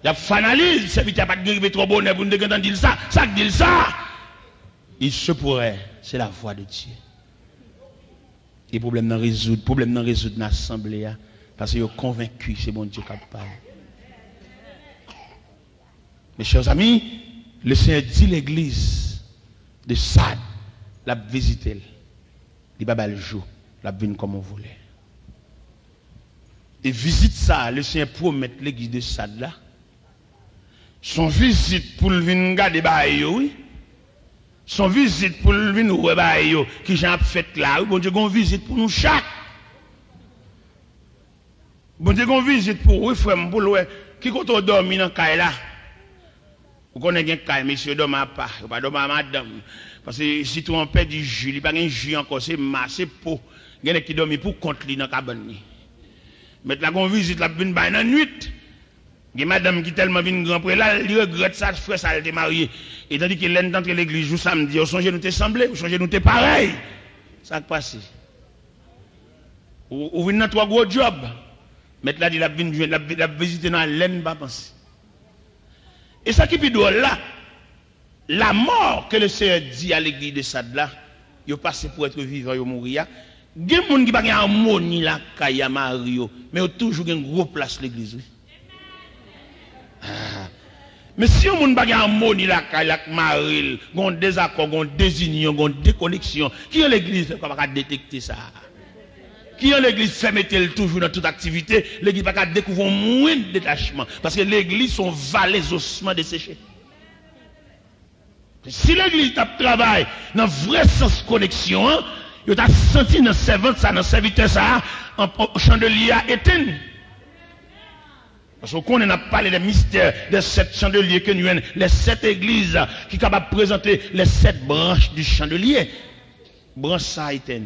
Il a fait analyse, c'est vite, il n'y a pas de trop bonheur pour nous dire ça, ça dit ça. Il se pourrait, c'est la voix de Dieu. Et problème non résoudre dans l'assemblée parce qu'ils sont convaincus c'est bon Dieu qui parle. Mes chers amis, le Seigneur dit l'église de Sade, l'a visité, il va le jour, l'a venir comme on voulait. Et visite ça, le Seigneur promet l'église de Sade là. Son visite pour le venir garder oui. Son visite pour le venir ouais qui j'ai fait là, bon Dieu, une visite pour nous chaque. Bon Dieu, une visite pour oui frère pour le qui quand on dormi dans caille là. Vous connaissez un caille monsieur dorme pas, pas dorme madame parce que si tu en perds du jus, il pas un jus encore, c'est masse peau. Il y a qui dormi pour compte li dans cabane. Mettre la visite la venir ba dans nuit. Il y a madame qui tellement vient grand près là, il regrette ça, frère ça elle était marié. Et tandis qu'il est dans l'église jour samedi, on songe nous t'es semblé, on songe nous t'es pareil. Ça qui passe. Ou venir dans trois gros jobs. Mettre là dit la visiter dans l'aine pas penser. Et ça qui est drôle là, la mort que le Seigneur dit à l'église de Sade là, il passé pour être vivant, il mourir. Il y a des gens qui n'ont pas harmonie là, Kaya Mario, mais il y a toujours une grosse place l'église. Mais si on n'a pas harmonie là, Kaya Mario, il y a un désaccord, il y a une désunion, il y a une déconnexion, qui est l'église qui va détecter ça? Qui est l'église fait mettre toujours dans toute activité, l'église va découvrir moins de détachement. Parce que l'église sont valets ossements desséchés. Si l'église travaille dans le vrai sens connexion, il a senti dans servante ça, dans serviteur ça, en chandelier éteint. Parce qu'on a parlé des mystères de 7 chandeliers que nous avons, les 7 églises qui sont capables de présenter les 7 branches du chandelier. Branche ça éteint.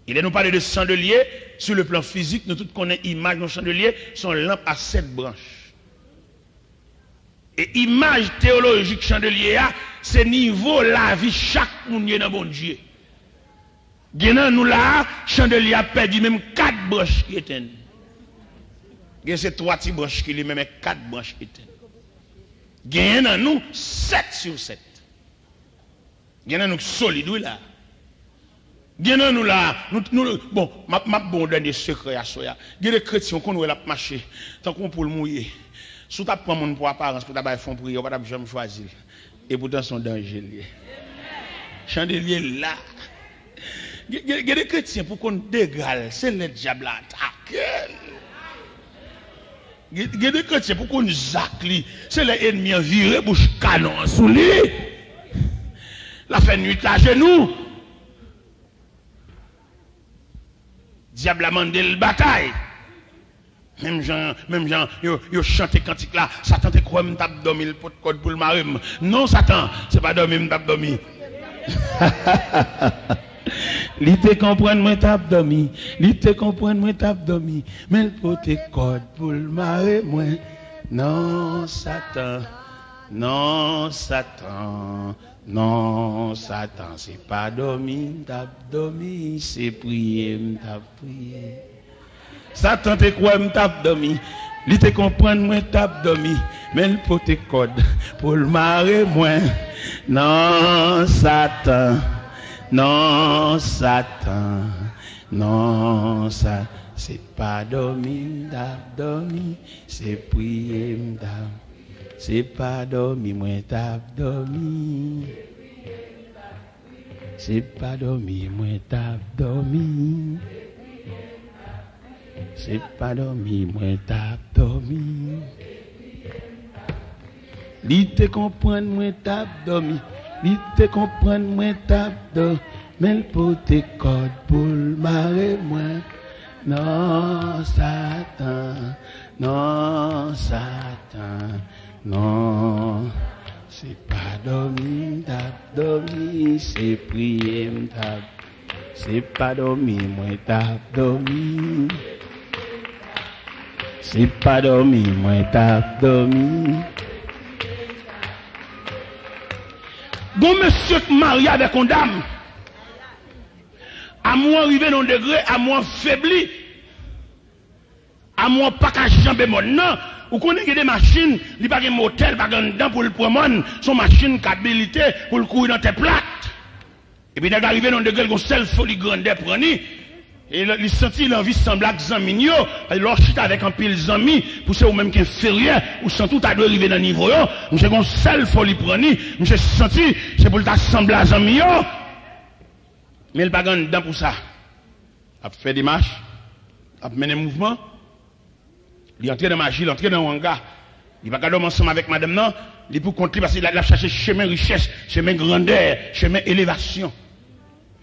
Il est nous parler de chandelier sur le plan physique, nous tous connaissons l'image de chandelier, son lampe à 7 branches. Et image théologique chandelier, c'est niveau la vie chaque monde dans bon Dieu. Genan nous là, chandelier a perdu même 4 branches qui éteignent. Gen c'est 3 petits branches qui lui même 4 branches qui éteignent. Genan nous 7 sur 7. Genan nous solide là. Genan nous là, bon, ma bon dernier secret à soya. Gen des chrétiens qu'on va marcher tant qu'on pour le mouiller. Sous ta prend mon pour apparence pour ta fond prier, on va jamais choisir. Et pourtant son danger lié. Chandelier là. Il y a des chrétiens pour qu'on dégale, c'est le diable attaque. Il y a des chrétiens pour qu'on zacle, c'est l'ennemi viré bouche canon sous lui. La fait nuit à genoux. Diable a mandé le bataille. Même gens, yo chanté cantique là, Satan te croit me tape dormi le pot code pour le marim. Non Satan, c'est pas dormi me tape dormi. Li te comprendre moi tape dormi, li te comprendre moi tape dormi, mais le pot code pour le marim moi. Non Satan, non Satan. Non, Satan, c'est pas dormi, tape dormi, c'est prier, tape prier. Satan te croit, tape dormi, li te comprendre, moi tape dormi, mais le pote code pour le marrer, moi. Non, Satan, non, Satan, non, ça, c'est pas dormi, tape dormi, c'est prier, tape. C'est pas dormi, moi tape dormi. C'est pas dormi, moi tape dormi. C'est pas dormi, moi tape dormi. Li te comprendre, moi tape dormi. Li te comprendre, moi tape dormi. Mais le pote code pour le marrer, moi. Non, Satan, non, Satan. Non, C'est pas dormi, t'as dormi, c'est prier, t'as. C'est pas dormi, moi t'as dormi. C'est pas dormi, moi t'as dormi. Bon monsieur qui marie avec une dame, à moi arrivé dans un degré, à moi faibli, à moi pas qu'à jambe mon non, ou connaissez des machines, il n'y a pas de motel, pas de dents pour le promener, son machine habilité pour le courir dans tes plates. Et puis il est arrivé dans un degré, il y a une seule folie grande prendre. Et il sentit l'envie semblable à Zamigno, lorsqu'il avec un pile Zami, pour ceux ou même qui est inférieur, ou sans tout à deux arriver dans le niveau, monsieur une seule folie prendre, monsieur senti, c'est pour t'assembler à Zamigno. Mais il n'a pas de dents pour ça. Il a fait des marches, il a mené un mouvement, il est entré dans la magie, il est entré dans un hangar. Il va garder ensemble avec madame, non, il est pour compter parce qu'il a cherché chemin richesse, chemin grandeur, chemin élévation.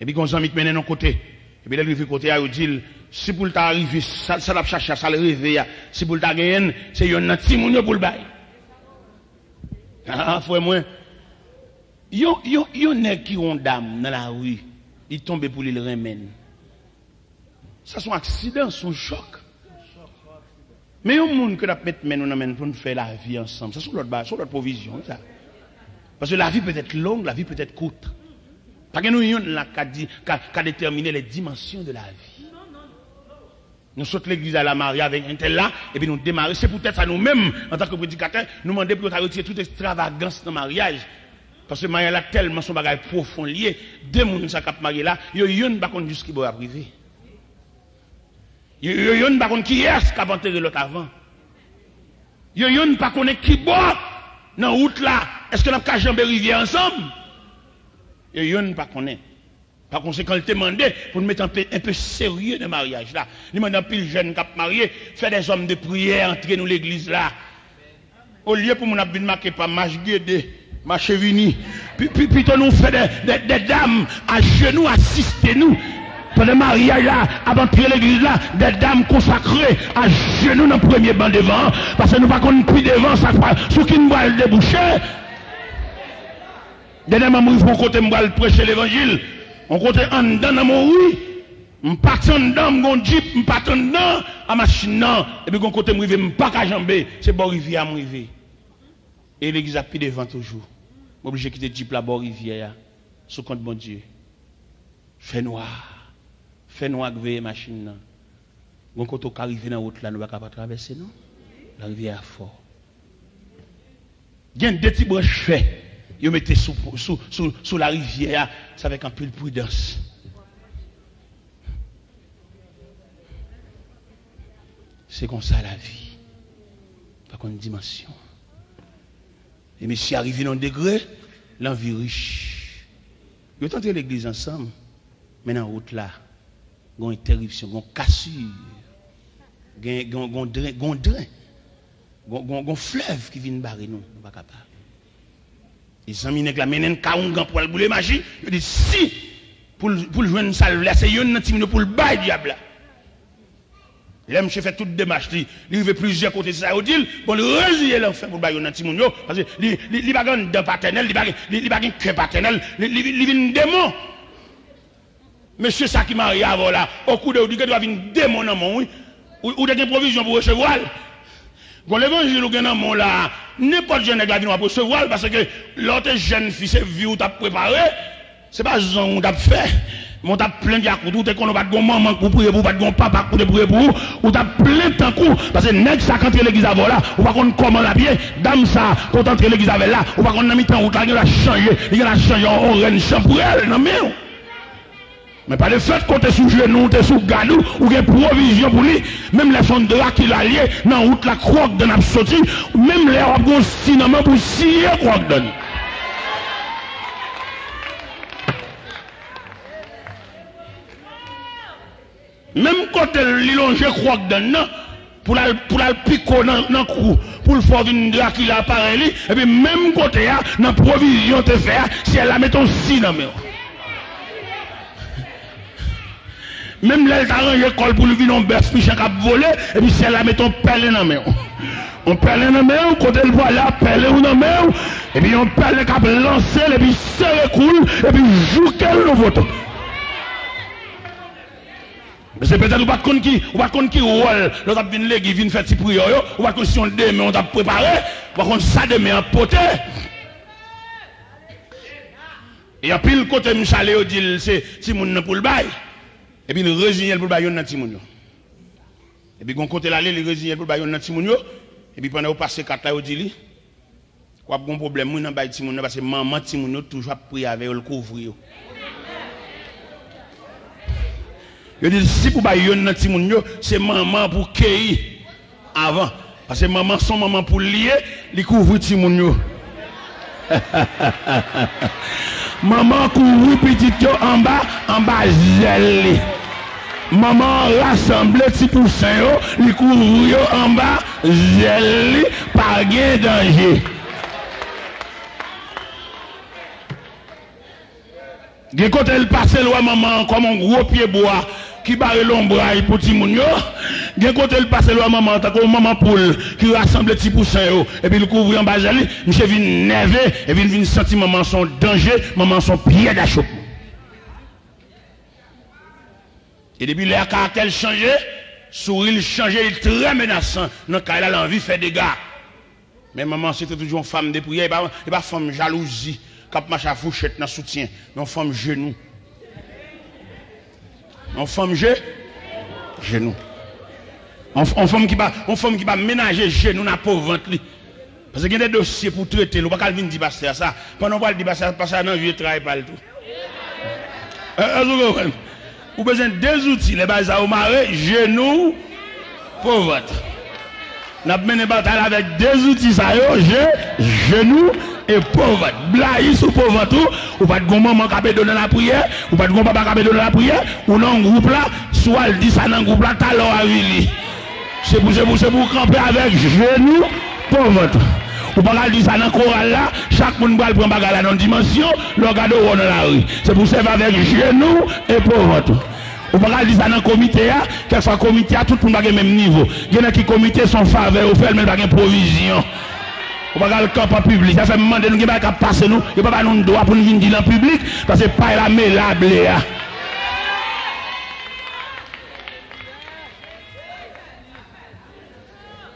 Et puis, quand on s'en mène de côté. Et puis, il arrive côté, il dit, si pour t'arriver, ça l'a cherché, ça le réveille, si pour t'a gagné, c'est un petit moun pour le bail. Ah, frère, moi, yon nèg qui ont dame dans la rue, il tombe pour le remène. Ça son accident, son choc. Mais yon moun que n'a mettre men pour nous faire la vie ensemble, ça sont l'autre provision ça. Parce que la vie peut être longue, la vie peut être courte. Parce que nous yon là qu'a déterminer les dimensions de la vie. Nous sautons l'église à la mariée avec un tel là, et puis nous démarrer. C'est peut-être à nous-mêmes, en tant que prédicateur, nous demander pour retirer toute extravagance dans le mariage. Parce que le mariage là tellement son bagage profond lié, deux moun qui sont mariés là, yon pas contre jusqu'à boire privé. Yon pas contre qui est-ce qui a enterré l'autre avant. Yon pas contre qui boit dans la route là. Est-ce que nous avons jambe rivière ensemble? Yon pas connaît. Par conséquent, il te demandé pour nous mettre un peu sérieux dans le mariage là. Il m'a dit pile jeune qui a marié, faire des hommes de prière, entrer dans l'église là. Au lieu pour nous abîmer marqué par marche guédé, marche vini. Puis nous fait des dames à genoux, assister nous. Pour le mariage là, avant de prier l'église là, des dames consacrées à genoux dans le premier banc devant, parce que nous ne pouvons pas plus devant, ça pas, ce qui nous va le déboucher. Des dames m'arrivent pour côté, me prêcher l'évangile. On côté en dedans dans mon oui, me partant en dedans, mon jeep, me partant dedans, à machine non, et puis mon côté me rive, me pas qu'à jamber, c'est bon rivière me rive. Et l'église a pris devant toujours. M'obligé quitter jeep là, bon rivière, sous compte bon Dieu. Fait noir que veille machine là. Bon quand on arrive dans route là, nous pas traverser non. La rivière est fort. Il y a des petits branches faits. Ils mettaient sous la rivière, c'est avec un peu de prudence. C'est comme ça la vie. Pas comme une dimension. Et monsieur arrivé dans un degré, l'envie riche. Ils ont tenté l'église ensemble, mais dans la route là, il y a une interruption, il y a une cassure, il y a un drain, il y a un fleuve qui vient barrer nous, nous pas capable. Les amis nèg la menen kaongan pour le bouler magie, il dit si pour joindre salve là, c'est yon petit pour le bail diable. Là monsieur fait toute démarche, il arrive plusieurs côtés ça au dit, bon le résilier l'enfant pour bail yon petit moun yo parce que il pas gagne de paternel, il pas gagne que paternel, il vient démon. Monsieur ça qui marie avant là, au coup de dit que doit venir démon dans mon oui, ou des provisions pour recevoir. Quand l'évangile ou dans mon là, n'importe jeune nèg la vient pour recevoir parce que l'autre jeune fille c'est vie ou t'a préparé, c'est pas zon ou t'a fait. Mon t'a plein de coups, tout est qu'on pas de maman pour prier pour pas de papa pour prier pour ou t'a plein de coup parce que nèg ça quand l'église avant là, ou pas qu'on comment la bien, dame ça quand entre l'église avec là, ou pas qu'on mis temps ou là il a changé, il a changé en reine chambrelle non mais pas le fait qu'on te sous genou, te sous gadou, ou qu'il provision pour lui, même les fonds de là qu'il a lié, dans route la croque de n'a sorti, même les robes cinéma pour scier croque de. Même quand il longe croque de pour la pico dans le cou, pour le faire une là qu'il a appareil, et puis même côté dans provision te faire, si elle la met ton cinéma. Même là, elle t'a arrangé l'école pour lui venir en bœuf, puis chaque volé, et puis c'est là, met ton pelle dans la main. On perd dans main, côté le voilà, perd dans main, et puis on perd le cap lancé, et puis serre coule, et puis joue quel nouveau temps. Mais c'est peut-être ou pas de qui rôle, l'autre vient là, qui vient faire petit prière, ou pas de si on demain on t'a préparé, ou pas ça demain en poté. Et à pile côté Michalé au dit c'est Timoun pour le bail. Et puis le résigné pour le bail dans Timoun. Et puis, quand côté là, les résignes pour le dans Timoun, et puis pendant que vous passez 4 ans, vous dites, quoi, un problème, vous n'avez pas Timoun, parce que maman Timoun, toujours prié avec le couvrir. Je dis, si vous avez dans Timoun, c'est maman pour cueillir avant. Parce que maman, son maman pour lier, les couvrir Timoun. Maman couvre petit en bas, zèle. Maman rassemble petit poussin yo, li couvre yo en bas, gel pas gain danger. Gen côté elle passe loin maman comme un gros pied bois qui barre l'ombraille pour ti moun yo. Gen côté elle passe loin maman tant comme maman poule qui rassemble petit poussin yo et puis le couvre en bas gel, monsieur vinn nervé et puis vinn sentir maman son danger, maman son pied d'achoppement. Et depuis le caractère changé, sourire changé, il est très menaçant. Dans le cas, il a l'envie de faire des dégâts. Mais maman, c'était toujours une femme de prière, il n'est pas une femme jalousie, qui marche à fourchette dans le soutien, mais une femme genou. Une femme genou. Une femme qui va ménager genou dans la pauvre ventre. Parce qu'il y a des dossiers pour traiter, on ne peut pas venir dire ça. Pendant qu'on va dire ça, parce que dans le vieux travail, pas le tout. Vous avez besoin de deux outils, les bases à marrer, genoux, pauvre. Nous avons mené une bataille avec deux outils, ça genoux et pauvre. Blaïs ou pauvre tout, ou pas de maman qui a donné la prière, ou pas de papa qui a donné la prière, ou dans un groupe là, soit elle dit ça dans un groupe là, talon à Vili. C'est pour camper avec genoux, pauvre. Ou pas dire ça dans le choral là, chaque monde va prendre bagarre dans une dimension, le regarde dans la rue. C'est pour servir avec genoux et pauvre. Ou pas dire ça dans le comité, quel soit le comité, tout le monde va au même niveau. Il y en a qui comité sont faveurs, ou fait même pas de provision. Ou pas le camp public. Ça fait demander nous qui va passer nous, il n'y a pas nous droit pour nous venir dans le public, parce que pas la mélable.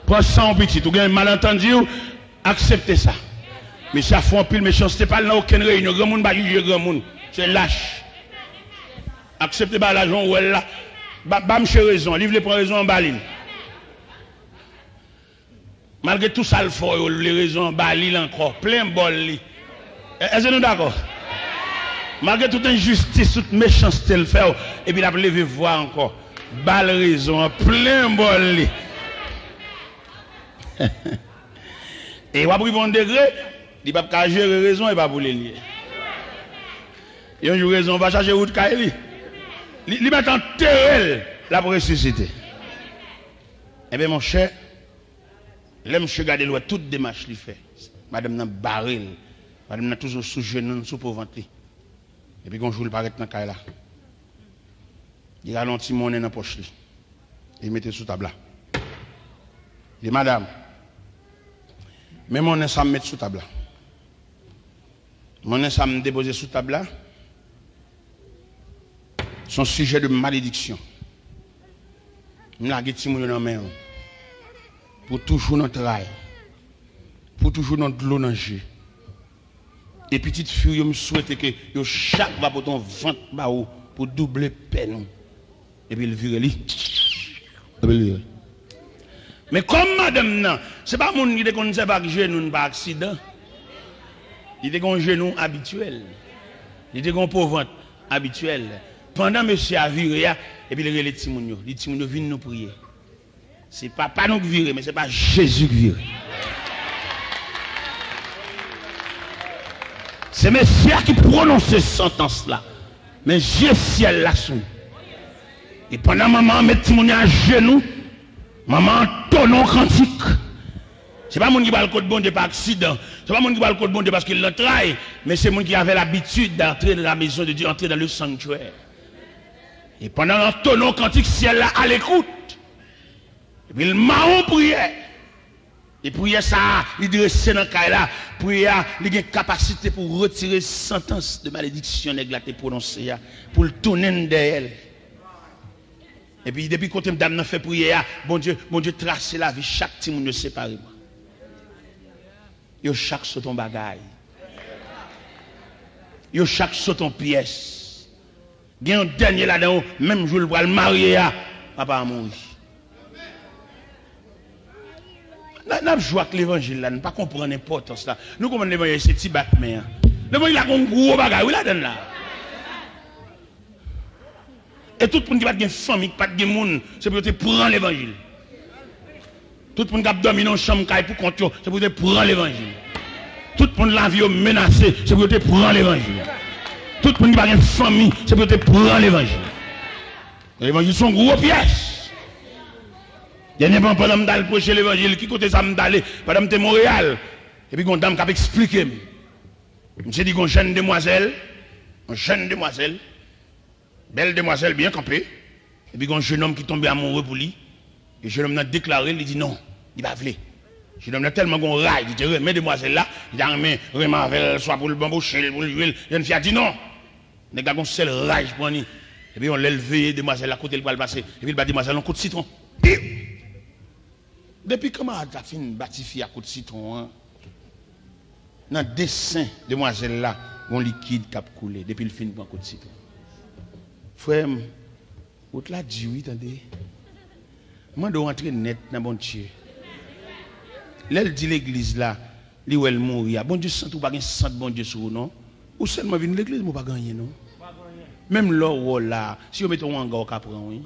Prends ça en petit, ou bien malentendu. Acceptez ça. Mais ça fait un pile méchanceté, pas dans aucune réunion. Grand monde va juger grand monde. C'est lâche. Acceptez pas l'argent ou elle là. Bam chez raison. Livre les prend raison en balil. Malgré tout ça, le faut les raisons en balil encore. Plein bol li. Est-ce que nous d'accord? Malgré toute injustice, toute méchanceté le fait. Et puis il a levé voir encore. Bal raison. Plein bol li. Et on va prendre un degré, il ne peut pas gérer raison et pas pour les lier. Il y a une raison, on va chercher route Kaili. Il met en terre la ressusciter. Eh bien, mon cher, là, monsieur garde l'ouest, toute démarche qu'il fait. Madame n'a barré, madame n'a toujours sous genou, sous pauvre ventre. Et puis, quand je vous le paraît dans Kaila, il ralentit mon nez dans la poche. Il mettait sous table. Il dit, madame, mais mon ça me met sous table. Mon ça me déposer sous table. Son sujet de malédiction. Je l'ai dit dans main. Pour toujours notre travail. Pour toujours notre l'eau dans jeu. Et petite fille, je me souhaite que chaque va pour ton ventre pour doubler peine. Et puis il vire lui. Mais comme madame, ce n'est pas mon qui ne sait pas que genou par accident. Il est un genou habituel. Il est un pauvre habituel. Pendant monsieur a viré, et puis il relève Timounio. Il dit Timounio, viens nous prier. Ce n'est pas nous qui viré, mais ce n'est pas Jésus qui viré. C'est monsieur qui prononce cette sentence-là. Mais Dieu ciel là sous. Et pendant maman met Timounio à genoux, maman tonneau cantique. Ce n'est pas mon qui va le code bon Dieu par accident. Ce n'est pas mon qui va le code bon Dieu parce qu'il le travaille. Mais c'est mon qui avait l'habitude d'entrer dans la maison de Dieu, entrer dans le sanctuaire. Et pendant un tonneau cantique, ciel là à l'écoute. Et puis le marron priait. Et prière ça, il dresse dans le là, prière, il a une capacité pour retirer sentence de malédiction négligée prononcée, pour le tourner derrière. Et puis depuis que madame n'a fait prière, bon Dieu trace la vie chaque petit monde séparément. Yo chaque saut ton bagaille. Yo chaque saut ton pièce. Il y a un dernier là-dedans, même jour le le marier, papa a mouru. Nous avons joué avec l'évangile là, nous ne pas comprendre l'importance là. Nous comprenons l'évangile, c'est petit battement. L'évangile a un gros bagage, oui là-dedans là. Et tout le monde qui n'a pas de famille, pas de monde, c'est pour te prendre l'évangile. Tout le monde qui a dormi dans une chambre pour compter, c'est pour te prendre l'évangile. Tout le monde qui a la vie menacée, c'est pour te prendre l'évangile. Tout le monde qui n'a pas de famille, c'est pour te prendre l'évangile. L'évangile sont gros pièces. Il y a un pendant d'aller prêcher l'évangile, qui côté ça m'daller, pendant de Montréal. Et puis, une dame qui a expliqué. Je me suis dit, une jeune demoiselle, belle demoiselle bien campée, et puis un jeune homme qui tombe amoureux pour lui, et le jeune homme a déclaré, il dit non, il va vouloir. Le jeune homme a tellement bon rail, il dit, mais demoiselle là, il a remis vraiment avec, soit pour le bamboucher, pour l'huile. Il y a une fille a dit non, il y a un seul rail pour lui. Et puis on l'a levé, demoiselle là, côté le bal passer, et puis il va demoiselle, on coup de citron. Depuis comment tu as fait une bâtifie à coup de citron, dans le dessin de demoiselle là, un liquide qui a coulé, depuis le fin de coup de citron. Frère, vous l'avez dit, oui, attendez. Moi, je dois rentrer net dans bon Dieu. L'elle dit l'église là, li où elle mourir. Bon Dieu, sans tout, pas de sang bon Dieu sur vous, non? Ou seulement venir l'église, vous pas gagner, non? Même là, si vous mettez un hangar, vous prend, oui.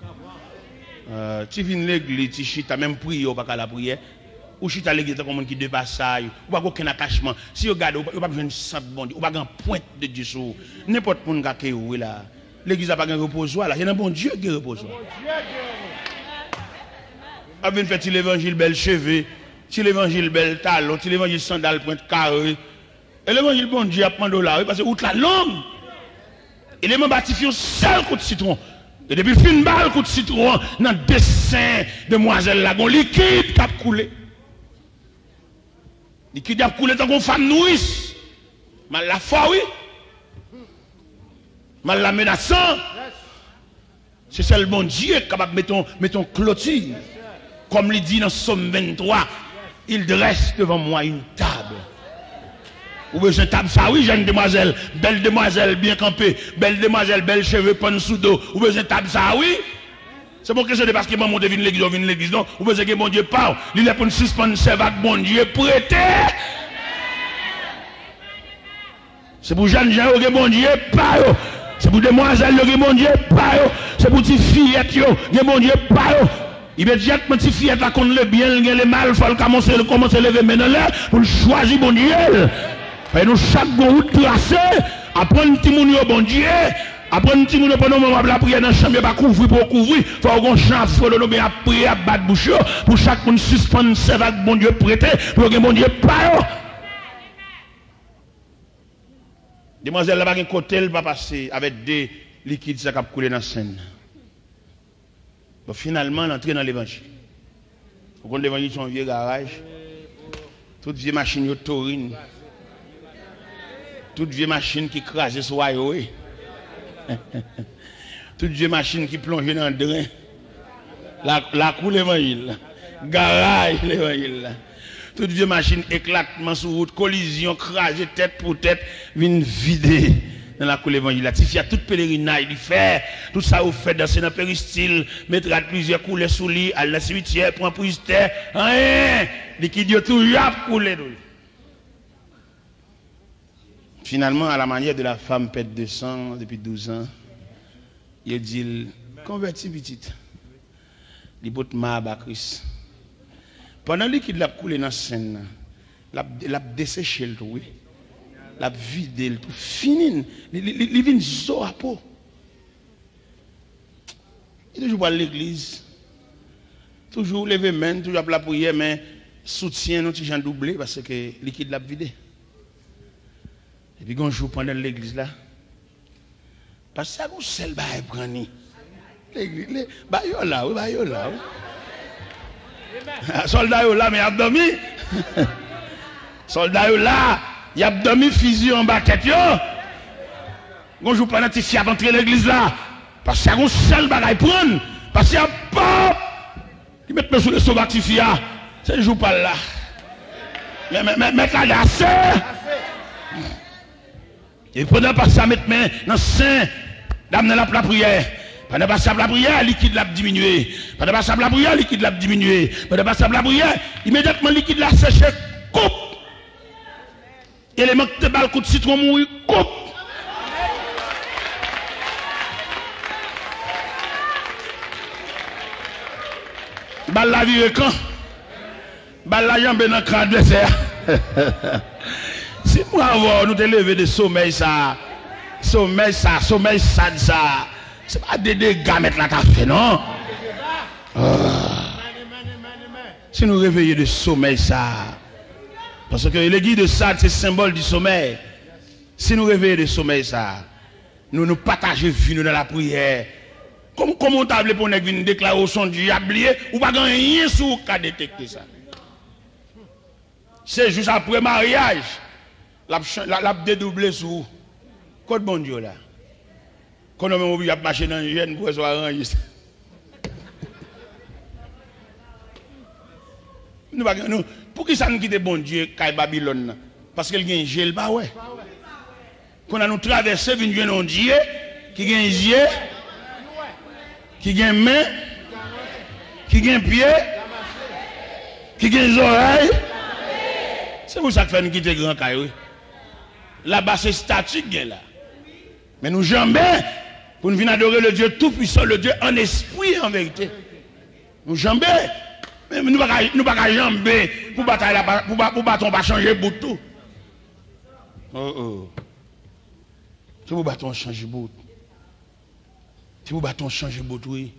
Tu viens l'église, tu chita, même prier, ou pas qu'à la prière. Ou chita l'église, comme un qui dépasse ça, ou pas aucun attachement. Si vous regardez, vous pas besoin de sang bon Dieu, ou pas de pointe de Dieu sur vous. N'importe qui est là. L'église n'a pas de reposoir là. Il y a un bon Dieu qui reposoir. Avec une fait l'évangile belle cheveux, si l'évangile belle talon, si l'évangile sandal pointe carré. Et l'évangile bon Dieu a pris $, parce que outre la langue, il est bâtifié un seul coup de citron. Et depuis le fin balle coup de citron, dans le dessin de demoiselle là, un liquide qui a coulé. Liquide qui a coulé tant qu'on femme nourrice. Mal la foi, oui. Mal la menaçant. C'est ça le bon Dieu qui est capable de mettre clôture. Comme il dit dans Somme 23, il dresse devant moi une table. Ou besoin de table ça, oui, jeune demoiselle, bien campée, belle demoiselle, belle cheveux, panne sous dos. Ou besoin de table ça, oui. C'est bon que c'est parce que maman devine l'église, non. Ou besoin que mon Dieu parle. Il est pour nous suspendre ses vagues, mon Dieu prêté. C'est pour jeunes gens que mon Dieu parle. C'est pour demoiselles que mon Dieu parle. C'est pour petites fillettes que mon Dieu parle. Il veut dire que petit fillette là qu'on le bien, le mal, il faut commencer à lever maintenant là pour choisir mon Dieu. Et nous chaque route tracée, apprendre un petit moun yo bon Dieu, apprendre un petit moun pendant moment la prière dans la chambre pas couvrir pour couvrir, faut qu'on chante faut nous bien prier à battre bouche pour chaque monde suspendre ses vagues bon Dieu prêter pour que mon Dieu parle. Demoiselle là pas un côté elle va passer avec des liquides ça qui couler dans la scène. Bon, finalement, on entre dans l'évangile. Vous comprenez l'évangile, c'est un vieux garage. Toute vieille machine, est taurine. Toute vieille machine qui crase sur Wayoé. Toute vieille machine qui plonge dans le drain. La cour l'évangile. Garage l'évangile. Toute vieille machine éclatement sur route, collision, crasée tête pour tête, vient vider. Dans la cour l'évangile, il y a tout pèlerinage, il fait, tout ça vous fait danser dans le péristyle, mettre plusieurs coulées sous lit, aller dans le cimetière, prendre prise terre, rien, liquide tout, yap, couler. Finalement, à la manière de la femme pète de sang depuis 12 ans, il dit, converti petite, il botte ma à Christ. Pendant qu'il a coulé dans la scène, il a desséché le tout, oui. La vide, tout fini, il vient zo à peau. Il toujours pas à l'église, toujours lever main, toujours la prière, mais soutien nous gens doublé parce que liquide l'a vidé. Et puis un jour pendant l'église là, parce que ça vous seul bah prendre. L'église, bah yo là, oui. Soldat yo là mais a dormi. Soldat là, il y a dormi fusil en bas tête yo. Bonjour pendant que tu entrer l'église là. Parce qu'il y a un seul bagaille prendre. Parce qu'il y a pas. Ils mettent sur le sauvage tifia. C'est jour pas là. Mais là, il y a assez. Et pendant que ça met main dans le sein, dame dans la prière. Pendant que ça la prière, liquide l'a diminué. Pendant que ça la prière, liquide l'a diminué. Pendant que ça la prière, immédiatement liquide l'a séché, coupe. Élément de balle coup de citron mouille, coupe. Balle la vie quand? Balle la jambe dans le crâne de serre. Si moi avoir nous te lever de sommeil ça, c'est pas des dégâts mettre la taf non. Si nous réveillons de sommeil ça, parce que l'église de Sade c'est symbole du sommeil. Si nous réveillons de sommeil ça, nous partageons vie dans la prière. Comment on table pour une déclaration du diablier ou pas rien sur qu'à détecter ça. C'est juste après mariage, la dédoublé sous code bon Dieu là. Quand on a marché dans une jeune pour soit arrangé. Nous pour qui ça nous quitte bon Dieu quand Babylone parce qu'elle gagne gel bah ouais. Quand on nous traversé une jeune Dieu qui gagne yeux qui gagne main, qui gagne pied, qui gagne oreilles. C'est pour ça que fait nous quitter grand caillou. Là-bas c'est statique là. Mais nous jambes pour nous venir adorer le Dieu tout-puissant, le Dieu en esprit en vérité. Nous jambes. Mais nous ne pas jamber pour bataille pour bâton pas changer bout tout. C'est pour bâton changer bout. Si vous battons changer votre oui.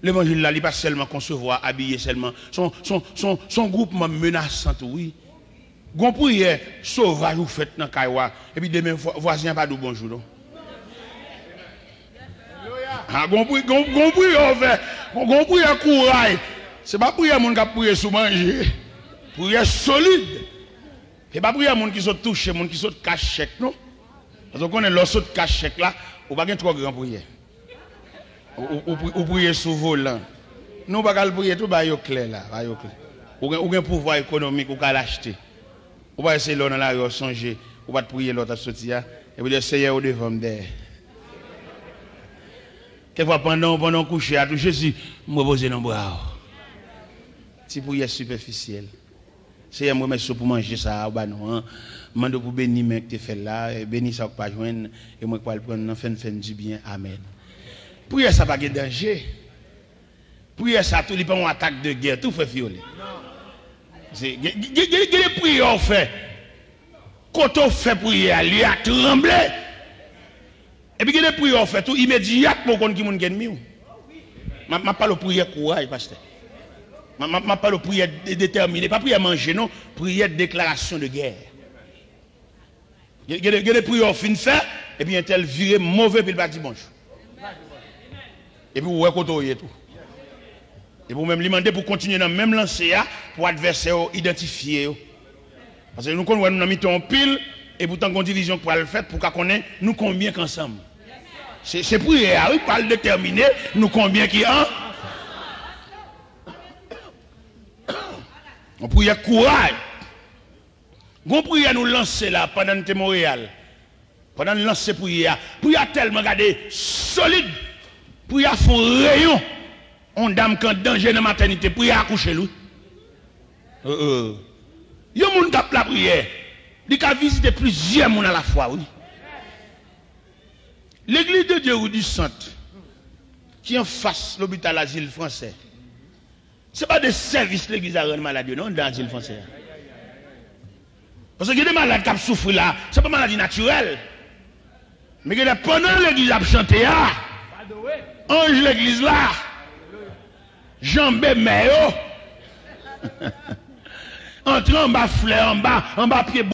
L'évangile là, il n'est pas seulement concevoir, habiller seulement. Son groupement menaçant, oui. Gon prière sauvage vous faites dans Kaiwa. Et puis demain, voisin pas de bonjour. Non? Gon prière fait. Gon prière courage. C'est pas prière mon qui prier sous manger. Prière solide. Et pas prière mon qui sont touché, mon qui sont caché non. Parce qu'on est l'autre caché là, ou pas trop grand prière. Ou prier sous volant. Nous pas prier tout ba yo clair là, ba yo clair. Ou un pouvoir économique ou ka l'acheter. Ou pas essayer là dans la rue songer, ou pas prier l'autre sortir et puis dire Seigneur au devant derrière. Quelquefois pendant coucher à tout Jésus me poser dans bras. Si prière superficielle. Seigneur moi merci pour manger ça ba non. Mande pour bénir mais que tu fait là, bénir ça pas joindre et moi pas le prendre fin du bien. Amen. Prière ça pas de danger. Prière ça tout n'est pas une attaque de guerre, tout fait violer. C'est les prières fait. Quand on fait prière, il a tremblé. Et puis les prières fait tout immédiatement qu'on qui moun gagne mieux. Ma pas le prière courage pasteur. Ma pas le prière déterminée, pas prière manger non, prière déclaration de guerre. Il y a des prières fin fait et puis un tel viré mauvais puis il va dire bonjour. Et puis vous voyez tout. Et vous même demander pour continuer dans le même lancer pour adversaire identifier. Parce que nous connaissons nous avons mis pile et pourtant qu'on division pour le faire pour qu'on connaisse nous combien qu'ensemble. C'est prière, oui, pas le déterminer nous combien qui en. On prière courage. On prière nous lancer là pendant le Montréal. Pendant le lancer prière tellement regardez solide. Prière font rayon. On dame quand danger dans la maternité, prière accoucher lui. Yo moun tape la prière. Il a visité plusieurs moun à la fois, oui. L'église de Dieu ou du Centre, qui est en face de l'hôpital asile français, ce n'est pas des services l'église à rendre maladie, non, dans l'asile français. Parce que y a des malades qui souffrent là, ce n'est pas maladie naturelle. Mais pendant l'église a chanté, ange l'église là, jambé méo, entrant en bas fleur, en bas pied.